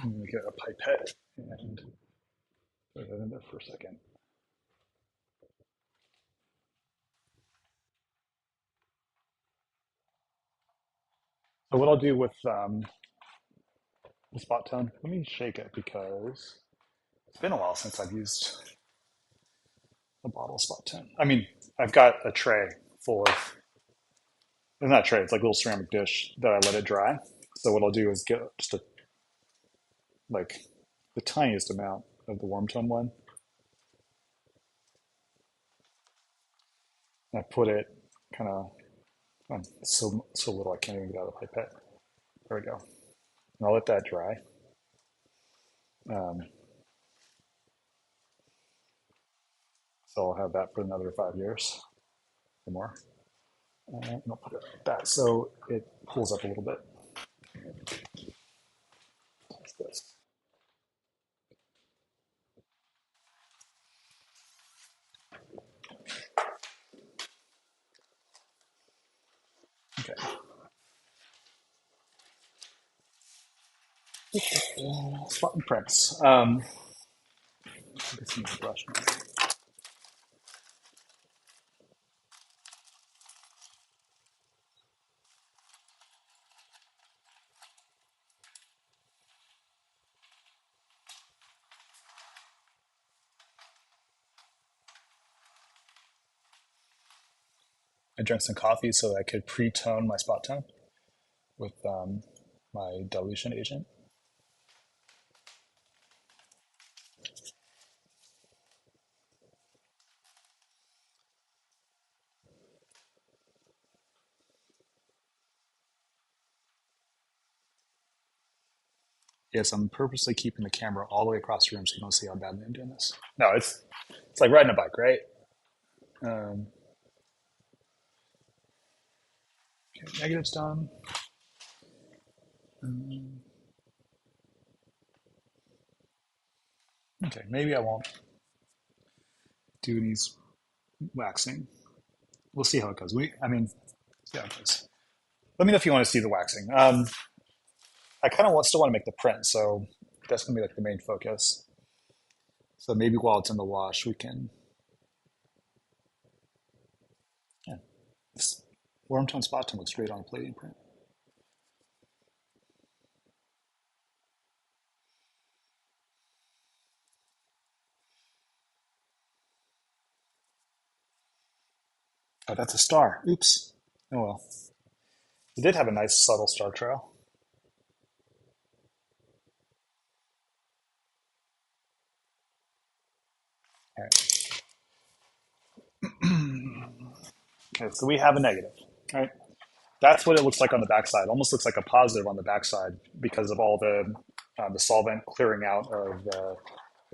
I'm going to get a pipette and put that in there for a second. So what I'll do with the spot tone, let me shake it because it's been a while since I've used a bottle spot tone. I mean, I've got a tray full of, it's not a tray, it's like a little ceramic dish that I let it dry. So what I'll do is get just a, like the tiniest amount of the warm tone one. And I put it kind of, so little I can't even get out of the pipette. There we go. And I'll let that dry. Um, so I'll have that for another 5 years or more. And I'll put it like that so it pulls up a little bit. That's this. Okay. Spot and prints. Get some brush now. I drank some coffee so that I could pre-tone my spot tone with my dilution agent. Yes, I'm purposely keeping the camera all the way across the room so you don't see how badly I'm doing this. No, it's like riding a bike, right? Um, okay, negatives done. Okay, maybe I won't do any waxing. We'll see how it goes. I mean, see how it goes. Let me know if you want to see the waxing. I kind of still want to make the print, so that's gonna be like the main focus. So maybe while it's in the wash, we can. Yeah, this warm tone spot tone looks great on a plating print. Oh, that's a star. Oops. Oh well. It did have a nice subtle star trail. All right. Okay, so we have a negative. All right. That's what it looks like on the backside. Almost looks like a positive on the backside because of all the solvent clearing out of the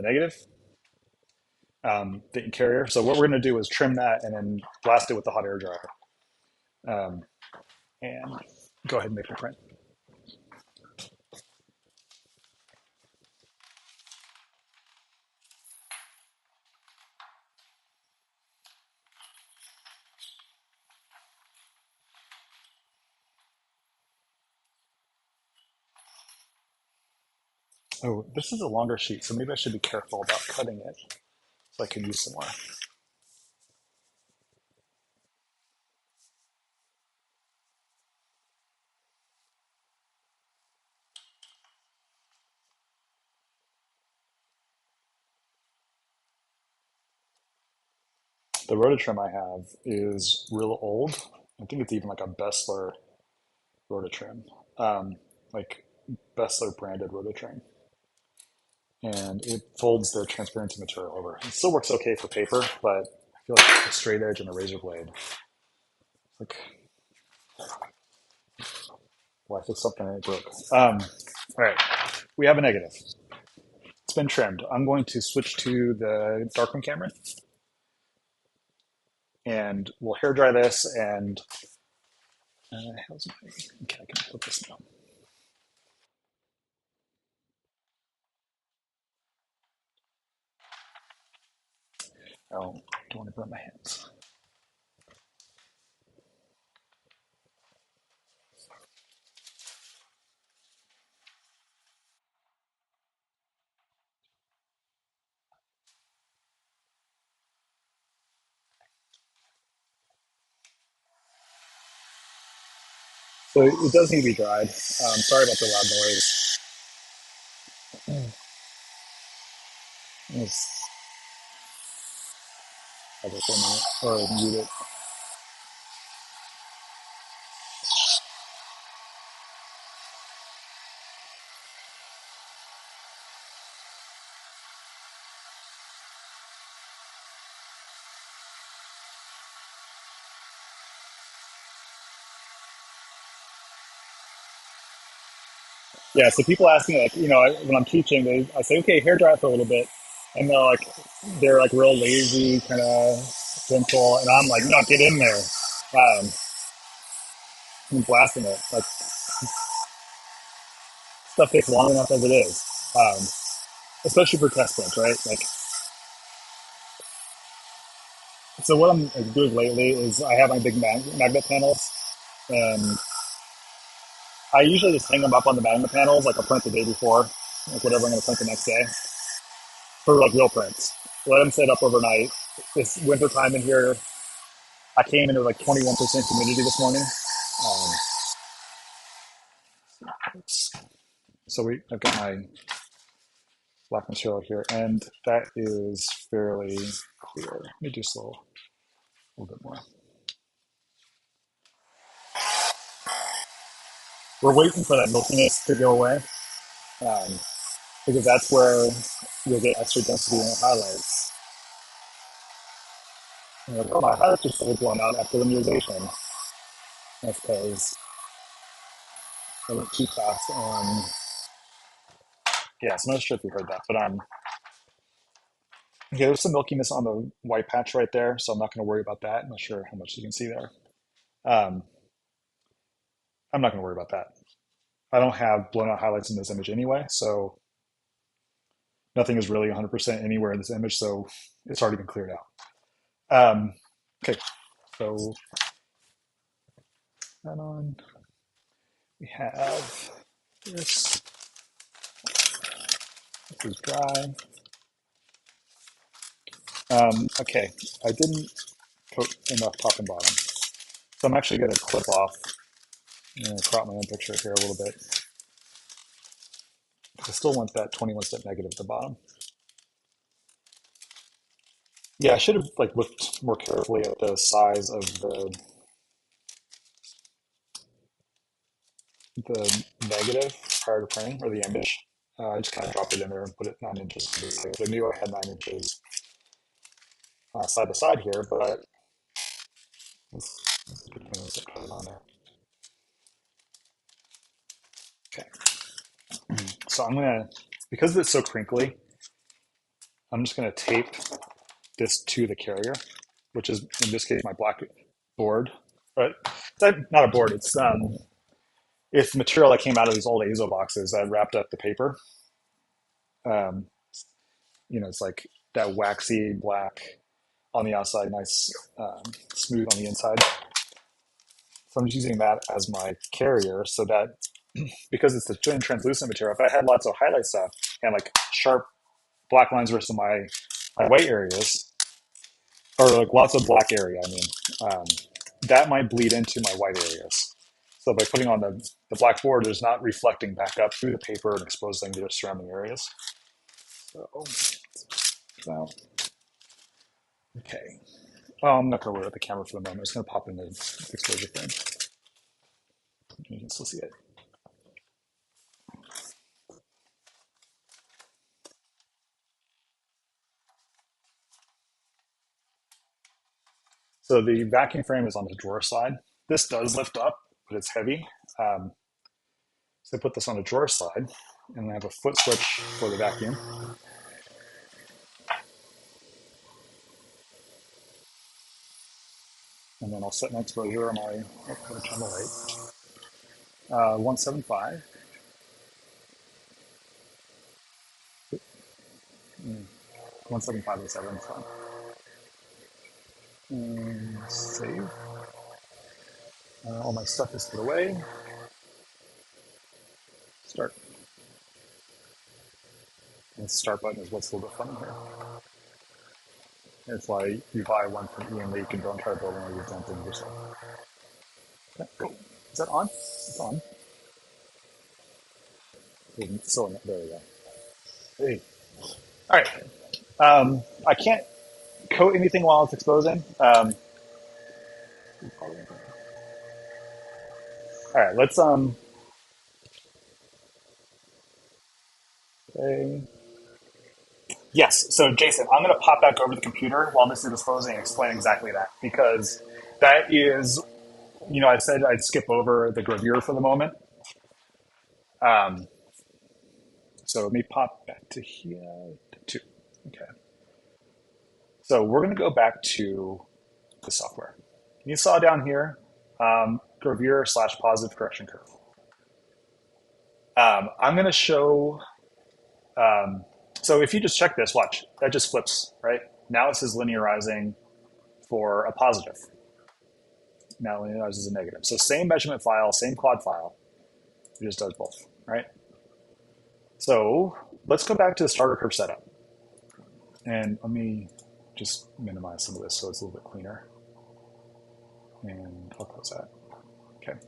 negative, the carrier. So what we're going to do is trim that and then blast it with the hot air dryer. And go ahead and make your print. Oh, this is a longer sheet, so maybe I should be careful about cutting it so I can use some more. The rototrim I have is real old. I think it's even like a Bessler rototrim, like Bessler branded rototrim. And it folds the transparency material over. It still works okay for paper, but I feel like a straight edge and a razor blade. Like, well, I fixed something and it broke. All right, we have a negative. It's been trimmed. I'm going to switch to the Darkroom camera, and we'll hair dry this. And how's my? Okay, I can put this down. Oh, don't want to burn my hands. So it does need to be dried. Sorry about the loud noise. Let's have it for a minute, or mute it. Yeah, so people ask me, like, when I'm teaching, I say, okay, hair dry for a little bit. And they're like real lazy, kind of gentle. And I'm like, no, get in there. I'm blasting it. Like, stuff takes long enough as it is, especially for test prints, right? Like, so what I'm doing lately is I have my big magnet panels, and I usually just hang them up on the magnet panels, like a print the day before, like whatever I'm going to print the next day, for like real prints. Let them sit up overnight. It's winter time in here. I came into like 21% humidity this morning. I've got my black material here, and that is fairly clear. Let me do just a little bit more. We're waiting for that milkiness to go away, um, because that's where you'll get extra density in the highlights. Like, oh, my highlights are still blown out after linearization. That's because I went too fast on. Yeah, so I'm not sure if you heard that, but yeah, there's some milkiness on the white patch right there, so I'm not going to worry about that. I'm not sure how much you can see there. Um, I'm not going to worry about that. I don't have blown out highlights in this image anyway, so nothing is really 100% anywhere in this image, so it's already been cleared out. Okay, so that on. We have this. This is dry. Okay, I didn't coat enough top and bottom, so I'm actually going to clip off. I'm going to crop my own picture here a little bit. I still want that 21% negative at the bottom. Yeah, I should have like looked more carefully at the size of the negative prior to printing, or the image. I just kind of dropped it in there and put it 9 inches. I knew I had 9 inches side to side here, but let's put it on there. Okay. So I'm gonna, because it's so crinkly, I'm just gonna tape this to the carrier, which is in this case my black board. But it's not a board. It's material that came out of these old Azo boxes that wrapped up the paper. Um, it's like that waxy black on the outside, nice smooth on the inside. So I'm just using that as my carrier, so that because it's the thin translucent material, if I had lots of highlight stuff and like sharp black lines versus my white areas, or like lots of black area, that might bleed into my white areas. So by putting on the black border is not reflecting back up through the paper and exposing the surrounding areas. So, okay. Well, I'm not going to worry about the camera for the moment. I'm just going to pop in the exposure frame. You can still see it. So the vacuum frame is on the drawer side. This does lift up, but it's heavy. So I put this on the drawer side, and I have a foot switch for the vacuum. And then I'll set my exposure on my, turn the light. 175. 17507 is fine. And save. All my stuff is put away. Start. And the start button is what's a little bit funny here. It's why you buy one from Ian Leak and don't try to build one of your own things yourself. Okay, cool. Is that on? It's on. Still in it. There we go. Hey. All right. I can't coat anything while it's exposing. All right. Let's Okay. Yes. So, Jason, I'm going to pop back over to the computer while this is exposing and explain exactly that, because that is, I said I'd skip over the gravure for the moment. So let me pop back to here. Okay. So we're going to go back to the software. You saw down here, gravure / positive correction curve. I'm going to show. So if you just check this, watch, that just flips, right? Now it says linearizing for a positive. Now linearizes a negative. So same measurement file, same quad file. It just does both, right? So let's go back to the starter curve setup. And let me just minimize some of this so it's a little bit cleaner. And I'll close that. Okay.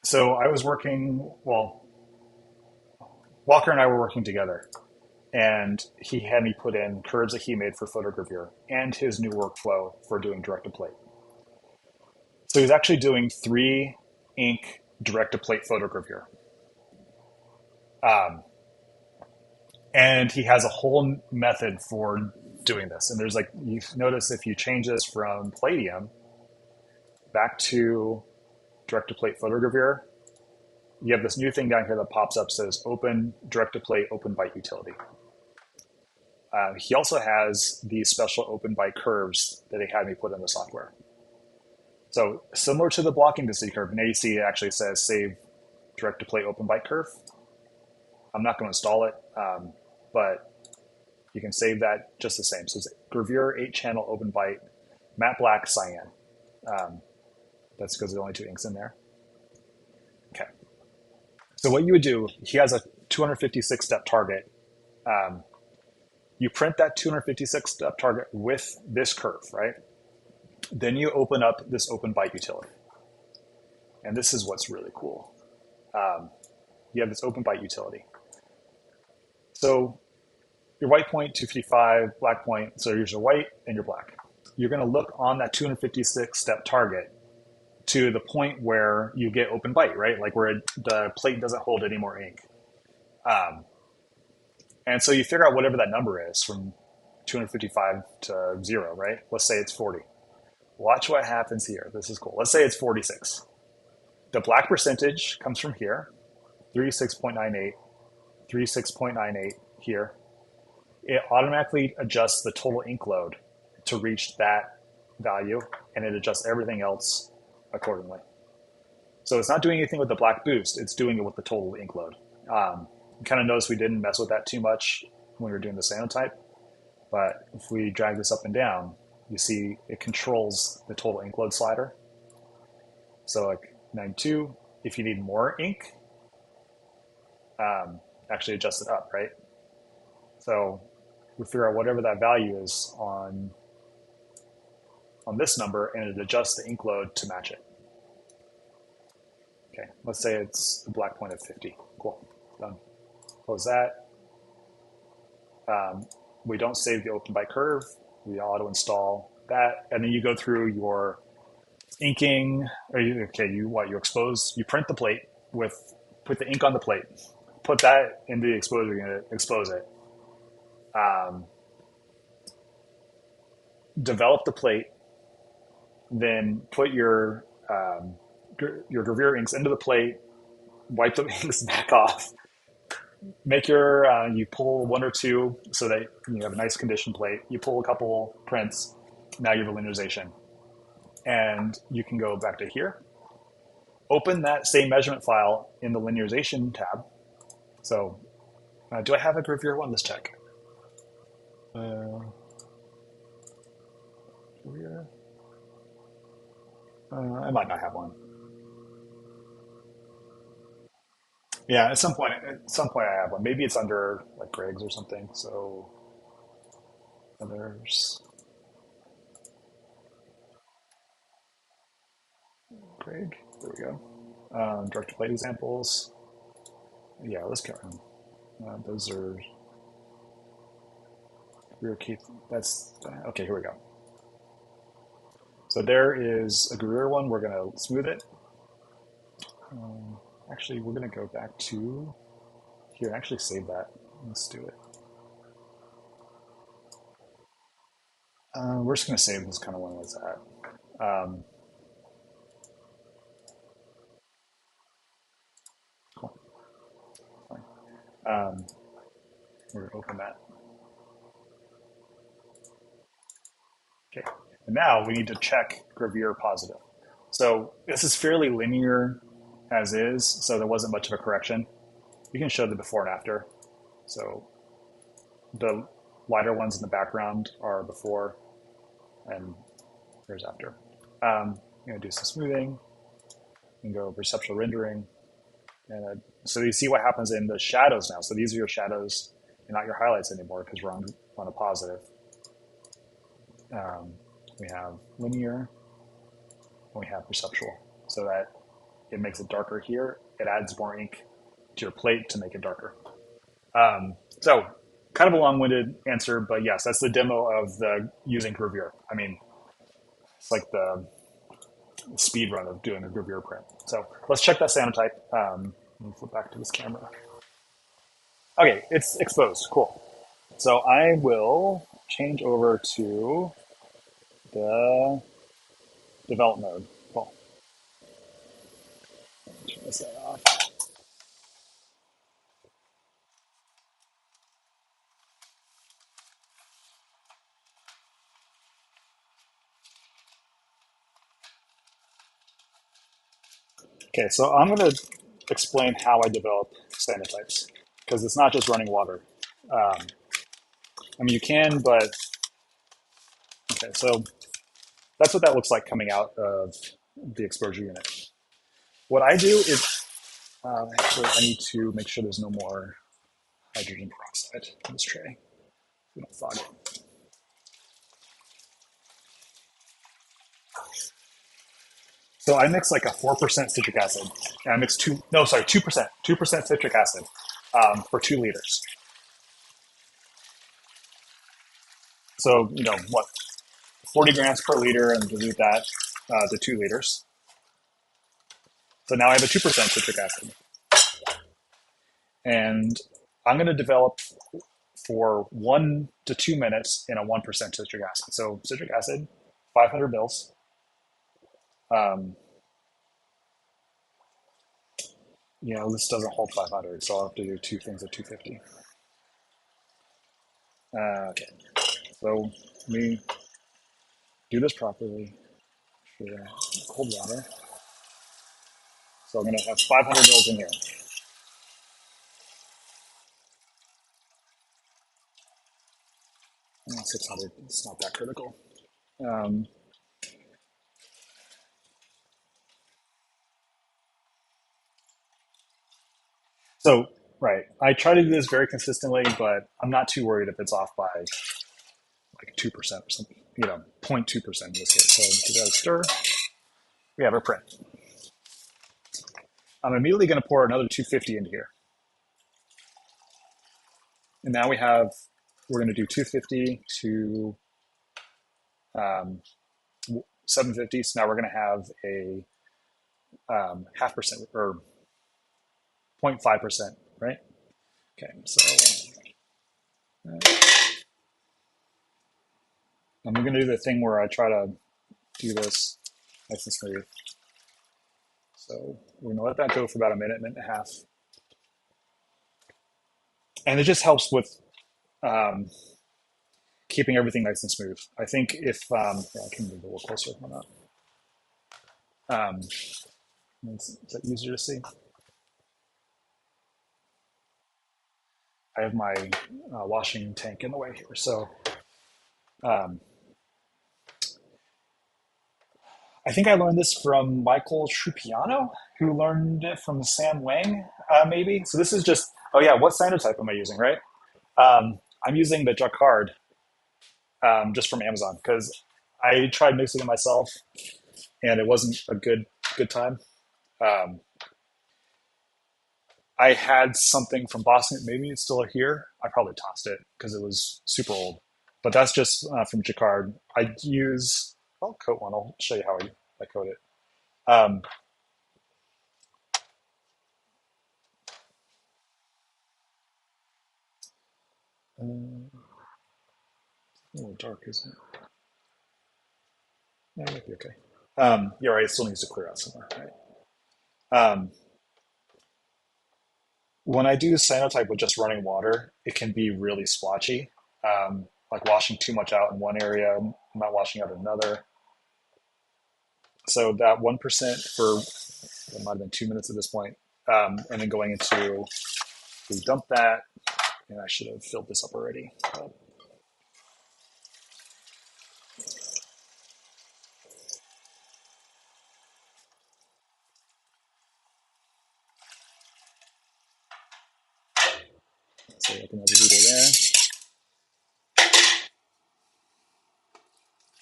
So I was working, Walker and I were working together, and he had me put in curves that he made for photogravure and his new workflow for doing direct-to-plate. So he's actually doing 3 ink direct-to-plate photogravure. And he has a whole method for doing this. And there's you notice if you change this from Palladium back to direct-to-plate photogravure, you have this new thing down here that pops up, says open direct-to-plate open byte utility. He also has these special open byte curves that he had me put in the software. So similar to the blocking density curve, now you see it actually says save direct-to-plate open byte curve. I'm not going to install it, but you can save that just the same. So it's gravure 8-channel open byte, matte black, cyan. That's because there's only 2 inks in there. Okay. So what you would do, he has a 256-step target. You print that 256-step target with this curve, right? Then you open up this open byte utility. And this is what's really cool. You have this open byte utility. So your white point, 255, black point, so here's your white and your black. You're going to look on that 256-step target to the point where you get open bite, right? Like where the plate doesn't hold any more ink. Um, and so you figure out whatever that number is from 255 to 0, right? Let's say it's 40. Watch what happens here. This is cool. Let's say it's 46. The black percentage comes from here, 36.98, 36.98 here. It automatically adjusts the total ink load to reach that value, and it adjusts everything else accordingly. So it's not doing anything with the black boost, it's doing it with the total ink load. You kind of notice we didn't mess with that too much when we were doing the cyanotype, but if we drag this up and down, you see it controls the total ink load slider. So like 92, if you need more ink, actually adjust it up, right? So we figure out whatever that value is on this number, and it adjusts the ink load to match it. Okay, let's say it's the black point of 50. Cool, done. Close that. We don't save the open by curve. We auto install that, and then you go through your inking. Or you expose. You print the plate put the ink on the plate, put that into the exposure unit, expose it. Develop the plate, then put your gravure inks into the plate, wipe the inks back off, make your, you pull one or two so that you have a nice condition plate. You pull a couple prints, now you have a linearization. And you can go back to here, open that same measurement file in the linearization tab. So do I have a gravure one? Let's check. Gravure. I might not have one. Yeah, at some point I have one. Maybe it's under like Greg's or something. So others, Greg. There we go. Direct plate examples. Yeah, let's go. Those are rear key. That's okay. Here we go. So there is a Gravure one. We're going to smooth it. Actually, we're going to go back to here and actually save that. Let's do it. We're just going to save this kind of one as that. Cool. Fine. We're going to open that. Okay. And now we need to check gravure positive. So this is fairly linear as is, so there wasn't much of a correction. You can show the before and after. So the lighter ones in the background are before, and here's after. I'm going to do some smoothing and go perceptual rendering. And so you see what happens in the shadows now. So these are your shadows and not your highlights anymore because we're on a positive. We have linear, and we have perceptual, so that it makes it darker here. It adds more ink to your plate to make it darker. So kind of a long-winded answer, but yes, that's the demo of the using gravure. I mean, it's like the speed run of doing a gravure print. So let's check that cyanotype. Let me flip back to this camera. Okay, it's exposed. Cool. So I will change over to the develop mode. Cool. Turn this off. Okay, so I'm going to explain how I develop cyanotypes because it's not just running water. I mean, you can, but okay, so that's what that looks like coming out of the exposure unit. What I do is, actually, I need to make sure there's no more hydrogen peroxide in this tray. We don't fog it. So I mix like a 4% citric acid, and I mix 2% citric acid for 2 liters. So, 40 grams per liter, and dilute that to 2 liters. So now I have a 2% citric acid. And I'm going to develop for 1 to 2 minutes in a 1% citric acid. So citric acid, 500 mils. This doesn't hold 500, so I'll have to do two things at 250. Okay, so let me do this properly. Cold water. So I'm going to have 500 mils in here. 600, it's not that critical. So, right, I try to do this very consistently, but I'm not too worried if it's off by like 2% or something, 0.2% in this case. So give that a stir. We have our print. I'm immediately going to pour another 250 into here. And now we're going to do 250 to 750. So now we're going to have a 0.5% or 0.5%, right? Okay, so I'm going to do the thing where I try to do this nice and smooth. So we're going to let that go for about a minute, minute and a half. And it just helps with keeping everything nice and smooth. I think if, I can move a little closer on that. Is that easier to see? I have my washing tank in the way here. So I think I learned this from Michael Trupiano, who learned it from Sam Wang, maybe. So this is just, what cyanotype am I using, right? I'm using the Jacquard just from Amazon because I tried mixing it myself and it wasn't a good time. I had something from Boston, maybe it's still here. I probably tossed it because it was super old. But that's just from Jacquard. I'll coat one. I'll show you how I coat it. A little dark, isn't it? Yeah, it might be okay. Yeah, right. It still needs to clear out somewhere, right? When I do cyanotype with just running water, it can be really splotchy, like washing too much out in one area, not washing out another. So that 1% for, it might have been 2 minutes at this point, and then going into, we dump that, and I should have filled this up already. So I can have a liter there.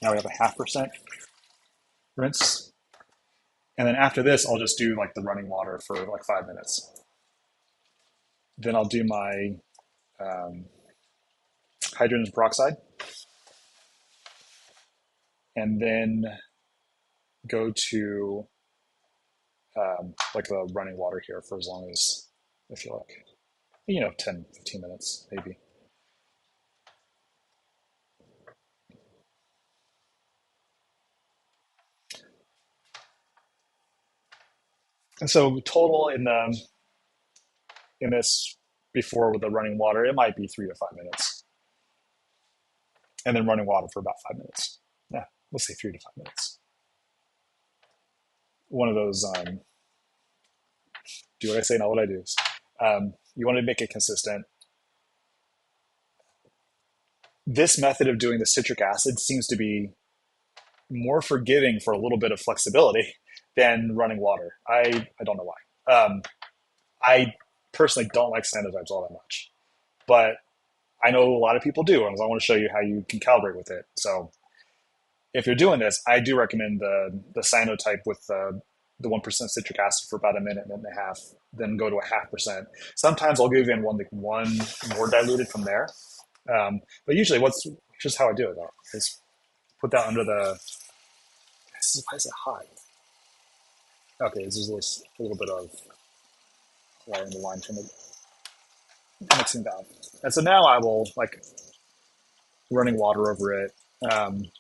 Now we have a 0.5% rinse. And then after this, I'll just do like the running water for like 5 minutes. Then I'll do my hydrogen peroxide. And then go to like the running water here for as long as I feel like, 10, 15 minutes maybe. And so total in this before with the running water, it might be 3 to 5 minutes. And then running water for about 5 minutes. Yeah, let's say 3 to 5 minutes. One of those, do what I say, not what I do. You want to make it consistent. This method of doing the citric acid seems to be more forgiving for a little bit of flexibility than running water. I don't know why. I personally don't like cyanotypes all that much, but I know a lot of people do, and I want to show you how you can calibrate with it. So if you're doing this, I do recommend the cyanotype with the 1% citric acid for about a minute, minute and a half, then go to a 0.5%. Sometimes I'll give in one more diluted from there. But usually just how I do it though, is put that under the, why is it hot? Okay, this is a little bit of water in the line from the mixing valve. And so now I will like running water over it,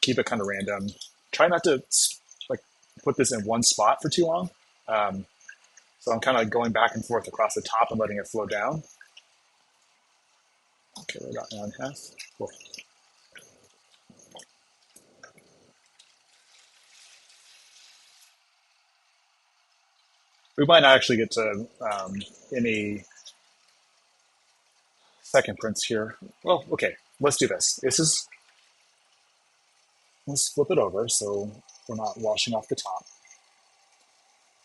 keep it kind of random. Try not to like put this in one spot for too long. Um, so I'm kind of going back and forth across the top and letting it flow down. Okay, we got 1/2. Cool. We might not actually get to any second prints here. Well, okay, let's do this. Let's flip it over so we're not washing off the top.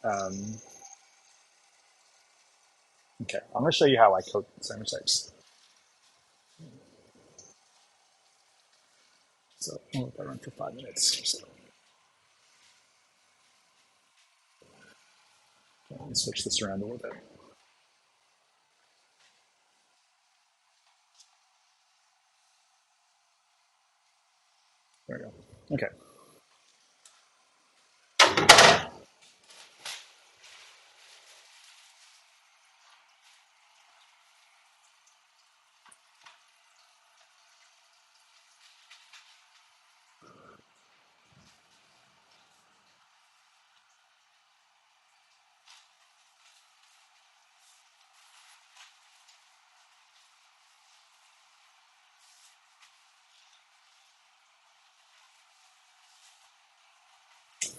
Um, okay, I'm going to show you how I coat cyanotypes. So I'll let that run for 5 minutes. So let me switch this around a little bit. There we go. Okay.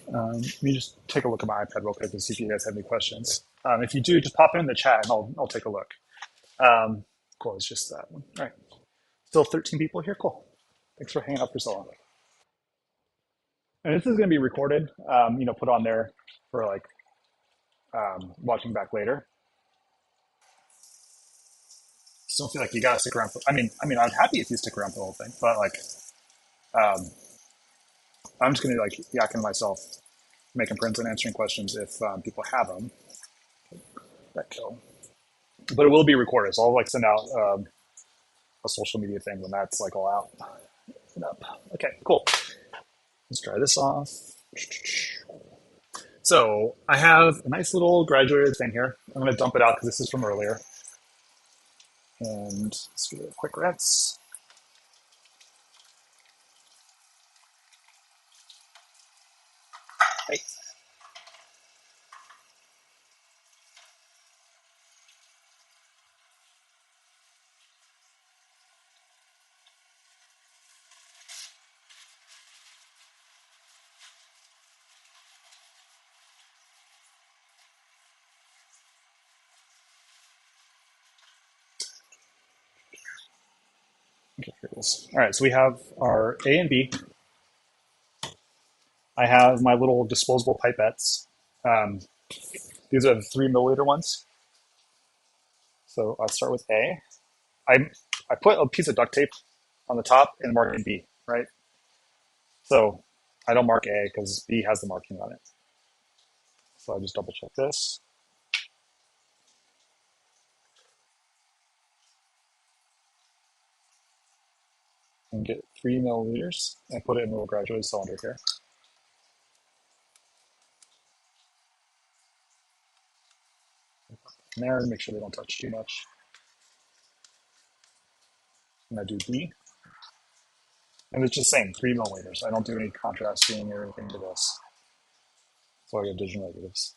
Let me just take a look at my iPad real quick and see if you guys have any questions. If you do, just pop it in the chat and I'll take a look. Cool, it's just that one. All right. Still 13 people here? Cool. Thanks for hanging out for so long. And this is going to be recorded, put on there for like watching back later. Just don't feel like you got to stick around for, I'm happy if you stick around for the whole thing, but like, I'm just going to like yakking myself, making prints and answering questions if people have them. That kill. But it will be recorded, so I'll like send out a social media thing when that's like all out and up. Okay, cool. Let's try this off. So I have a nice little graduated thing here. I'm going to dump it out because this is from earlier. And let's do a quick rinse. Hey. Okay, here it is. All right, so we have our A and B. I have my little disposable pipettes. These are the 3 milliliter ones. So I'll start with A. I put a piece of duct tape on the top and mark in B, right? So I don't mark A because B has the marking on it. So I just double check this. And get 3 milliliters and put it in a little graduated cylinder here. And there, make sure they don't touch too much. And I do B. And it's just same, 3 milliliters. I don't do any contrasting or anything to this. So I get digital negatives.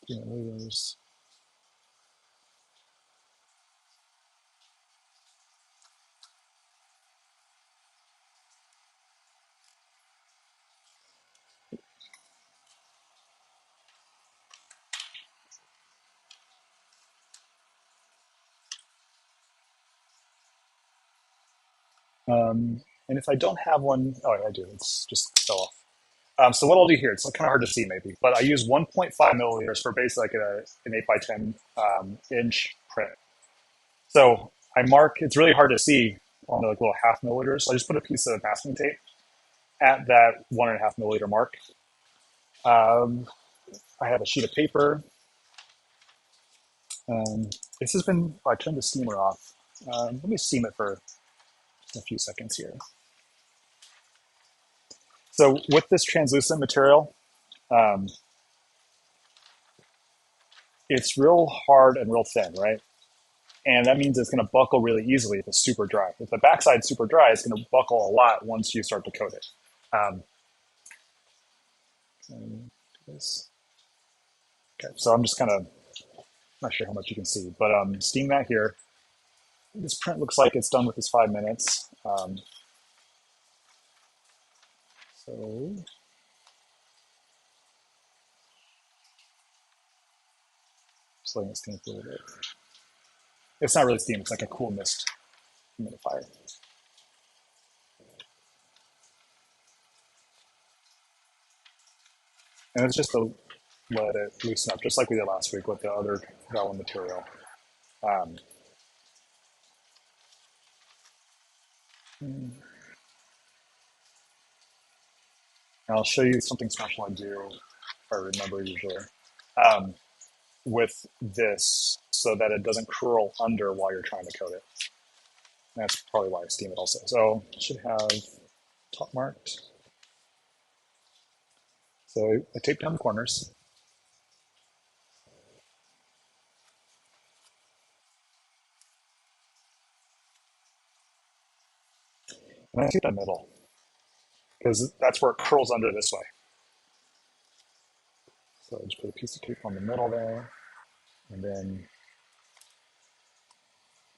3 milliliters. And if I don't have one, oh, I do. It's just fell off. So what I'll do here, it's kind of hard to see maybe, but I use 1.5 milliliters for basically like an 8 by 10 inch print. So I mark, it's really hard to see on the like little half milliliters. So I just put a piece of masking tape at that 1.5 milliliter mark. I have a sheet of paper. This has been, I turned the steamer off. Let me steam it for just a few seconds here. So with this translucent material, um, it's real hard and real thin, right? And that means it's going to buckle really easily if it's super dry. If the backside's super dry, it's going to buckle a lot once you start to coat it. Um, okay, so I'm just kind of not sure how much you can see, but steam that here. This print looks like it's done with this 5 minutes. So just letting it steam for a little bit. It's not really steam, it's like a cool mist humidifier. And it's just to let it loosen up, just like we did last week with the other vellum material. Um, and I'll show you something special I do, if I remember usually, um, with this so that it doesn't curl under while you're trying to coat it. That's probably why I steam it also. So it should have top marked. So I tape down the corners. And I tape the middle because that's where it curls under this way. So I just put a piece of tape on the middle there, and then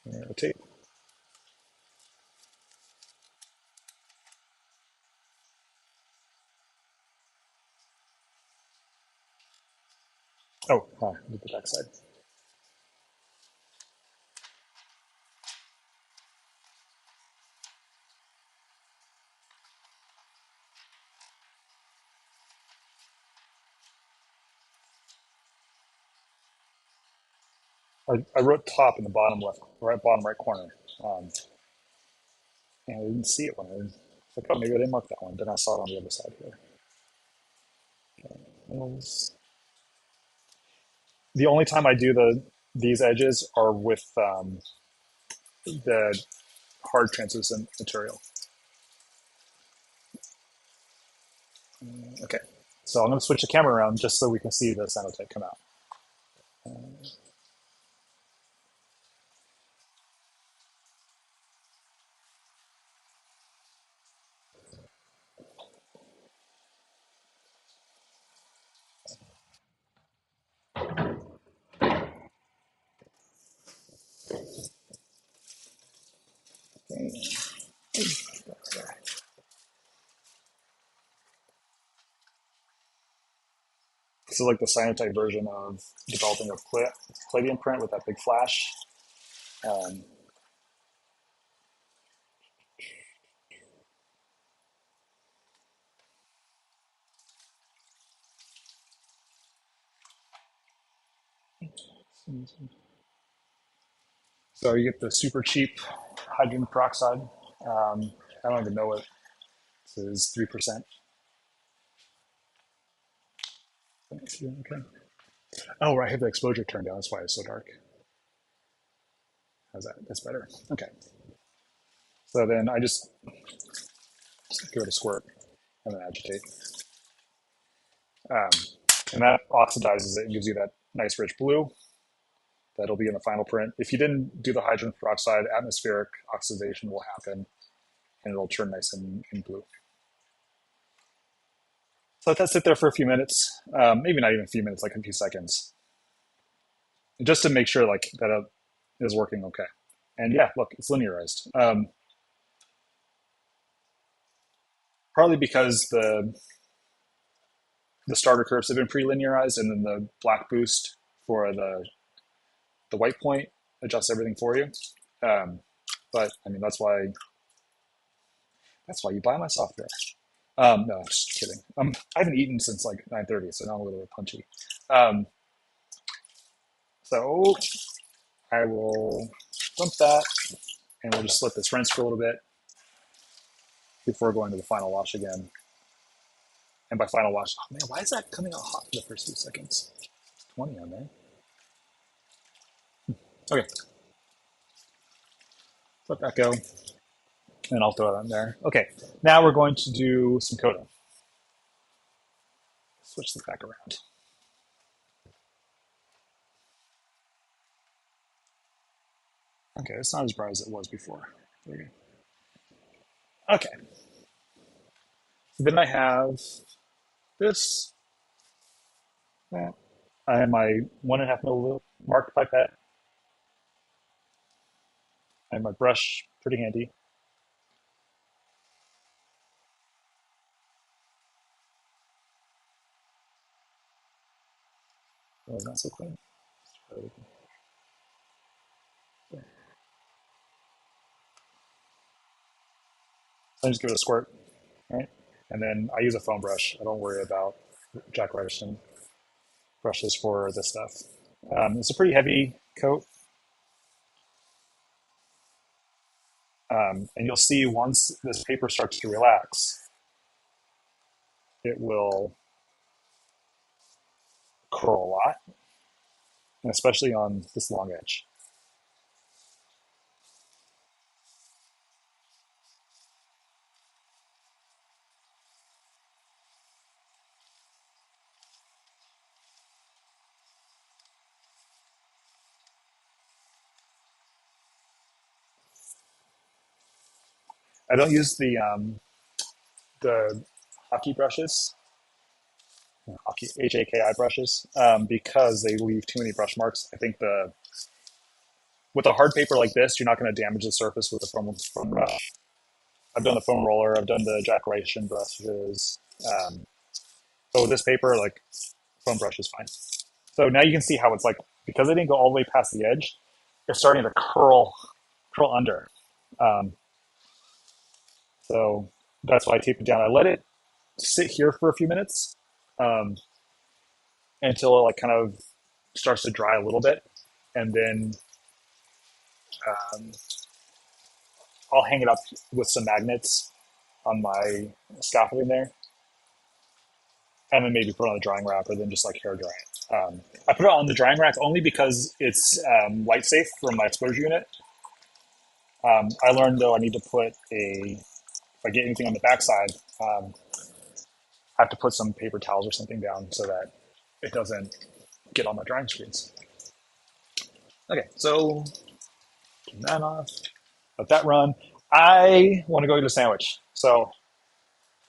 the tape. Oh, the back side. I wrote top in the bottom left, right bottom right corner, and I didn't see it when I was like, oh, maybe I didn't mark that one. Then I saw it on the other side here. The only time I do these edges are with the hard translucent material. Okay, so I'm going to switch the camera around just so we can see the cyanotype come out. Okay. So like the cyanotype version of developing a palladium print with that big flash. Um, so you get the super cheap hydrogen peroxide. I don't even know what this is, 3%. Okay. Oh, right, I have the exposure turned down. That's why it's so dark. How's that? That's better. Okay. So then I just give it a squirt and then agitate. Um, and that oxidizes it and gives you that nice rich blue. That'll be in the final print. If you didn't do the hydrogen peroxide, atmospheric oxidation will happen and it'll turn nice and blue. So let that sit there for a few minutes, maybe not even a few minutes, like a few seconds, just to make sure like that it is working okay. And yeah, look, it's linearized. Partly because the starter curves have been pre-linearized, and then the black boost for the white point adjusts everything for you. But I mean, that's why you buy my software. No, I'm just kidding. I haven't eaten since like 9:30, so now I'm a little bit punchy. Um, so I will dump that, and we'll just let this rinse for a little bit before going to the final wash again. And by final wash, oh man, why is that coming out hot for the first few seconds? It's 20 on there. Okay, let that go, and I'll throw that in there. Okay, now we're going to do some coating. Switch this back around. Okay, it's not as bright as it was before. There we go. Okay, then I have this. I have my 1.5 milliliter marked pipette. I have my brush, pretty handy. Oh, not so clean. So I just give it a squirt, right? And then I use a foam brush. I don't worry about Jack Ryerson brushes for this stuff. It's a pretty heavy coat. And you'll see once this paper starts to relax, it will curl a lot, and especially on this long edge. I don't use the hockey brushes, hockey HAKI brushes, because they leave too many brush marks. I think the with a hard paper like this, you're not going to damage the surface with the foam brush. I've done the foam roller. I've done the ejaculation brushes. So with this paper, like foam brush is fine. So now you can see how it's like because I didn't go all the way past the edge, it's starting to curl under. Um, so that's why I tape it down. I let it sit here for a few minutes um, until it like kind of starts to dry a little bit, and then um, I'll hang it up with some magnets on my scaffolding there, and then maybe put it on the drying rack or then just like hair dry it. I put it on the drying rack only because it's light safe from my exposure unit. I learned though I need to put if I get anything on the backside, I have to put some paper towels or something down so that it doesn't get on my drying screens. Okay, so turn that off, let that run. I want to go get a sandwich. So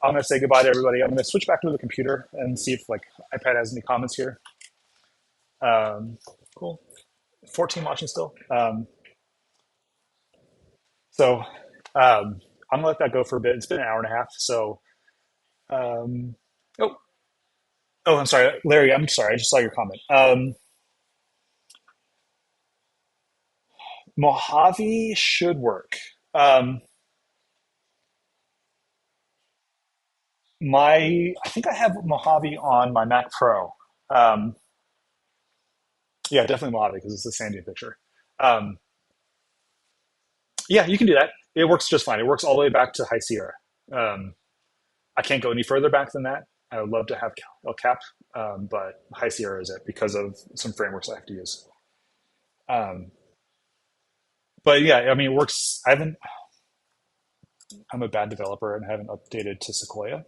I'm going to say goodbye to everybody. I'm going to switch back to the computer and see if like iPad has any comments here. Cool. 14 watching still. So I'm gonna let that go for a bit. It's been an hour and a half. So um, oh I'm sorry, Larry. I'm sorry. I just saw your comment. Mojave should work. Um, I think I have Mojave on my Mac Pro. Um, yeah, definitely Mojave because it's the Sandy picture. Um, yeah, you can do that. It works just fine. It works all the way back to High Sierra. Um, I can't go any further back than that. I would love to have El Cap, but High Sierra is it because of some frameworks I have to use. Um, but yeah, I mean, it works. I'm a bad developer and haven't updated to Sequoia.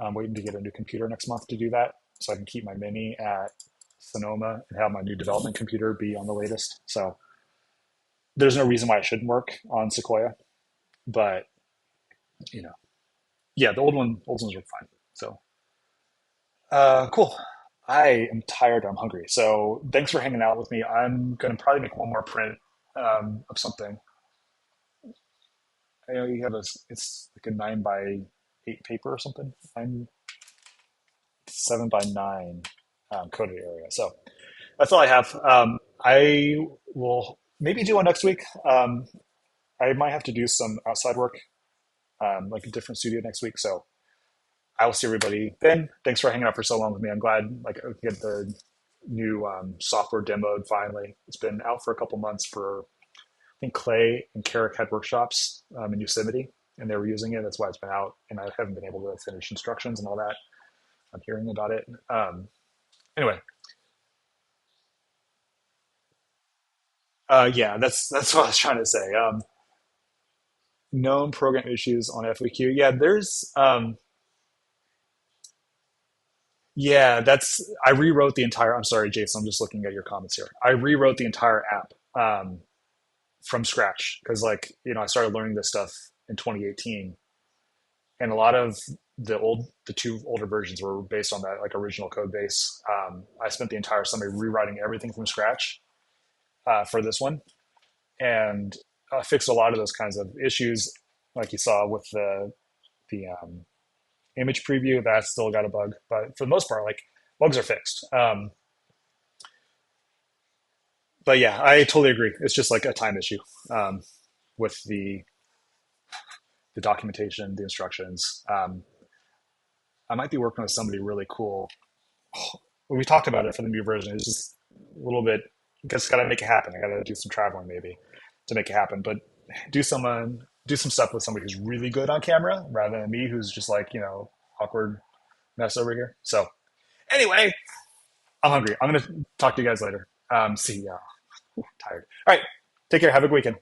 I'm waiting to get a new computer next month to do that so I can keep my mini at Sonoma and have my new development computer be on the latest. So there's no reason why it shouldn't work on Sequoia, but you know, yeah, the old ones are fine. So cool. I am tired. I'm hungry. So thanks for hanging out with me. I'm gonna probably make one more print of something. I know you have it's like a 9x8 paper or something. 7x9 coded area. So that's all I have. I will maybe do one next week. I might have to do some outside work, like a different studio next week. So I will see everybody then. Thanks for hanging out for so long with me. I'm glad like I could get the new software demoed finally. It's been out for a couple months for I think Clay and Carrick had workshops in Yosemite and they were using it. That's why it's been out, and I haven't been able to finish instructions and all that. I'm hearing about it. Anyway, yeah, that's what I was trying to say. Known program issues on FAQ. Yeah, there's Yeah, I rewrote the entire. I'm sorry, Jason. I'm just looking at your comments here. I rewrote the entire app from scratch because, like, I started learning this stuff in 2018, and a lot of the two older versions were based on that like original code base. I spent the entire summer rewriting everything from scratch for this one, and fixed a lot of those kinds of issues, like you saw with the image preview. That still got a bug, but for the most part, like bugs are fixed. But yeah, I totally agree. It's just like a time issue with the documentation, the instructions. I might be working with somebody really cool. We talked about it for the new version. It's just a little bit. Just got to make it happen. I got to do some traveling maybe to make it happen. But do some stuff with somebody who's really good on camera rather than me, who's just like awkward mess over here. So anyway, I'm hungry. I'm gonna talk to you guys later. See ya. Tired. All right. Take care. Have a good weekend.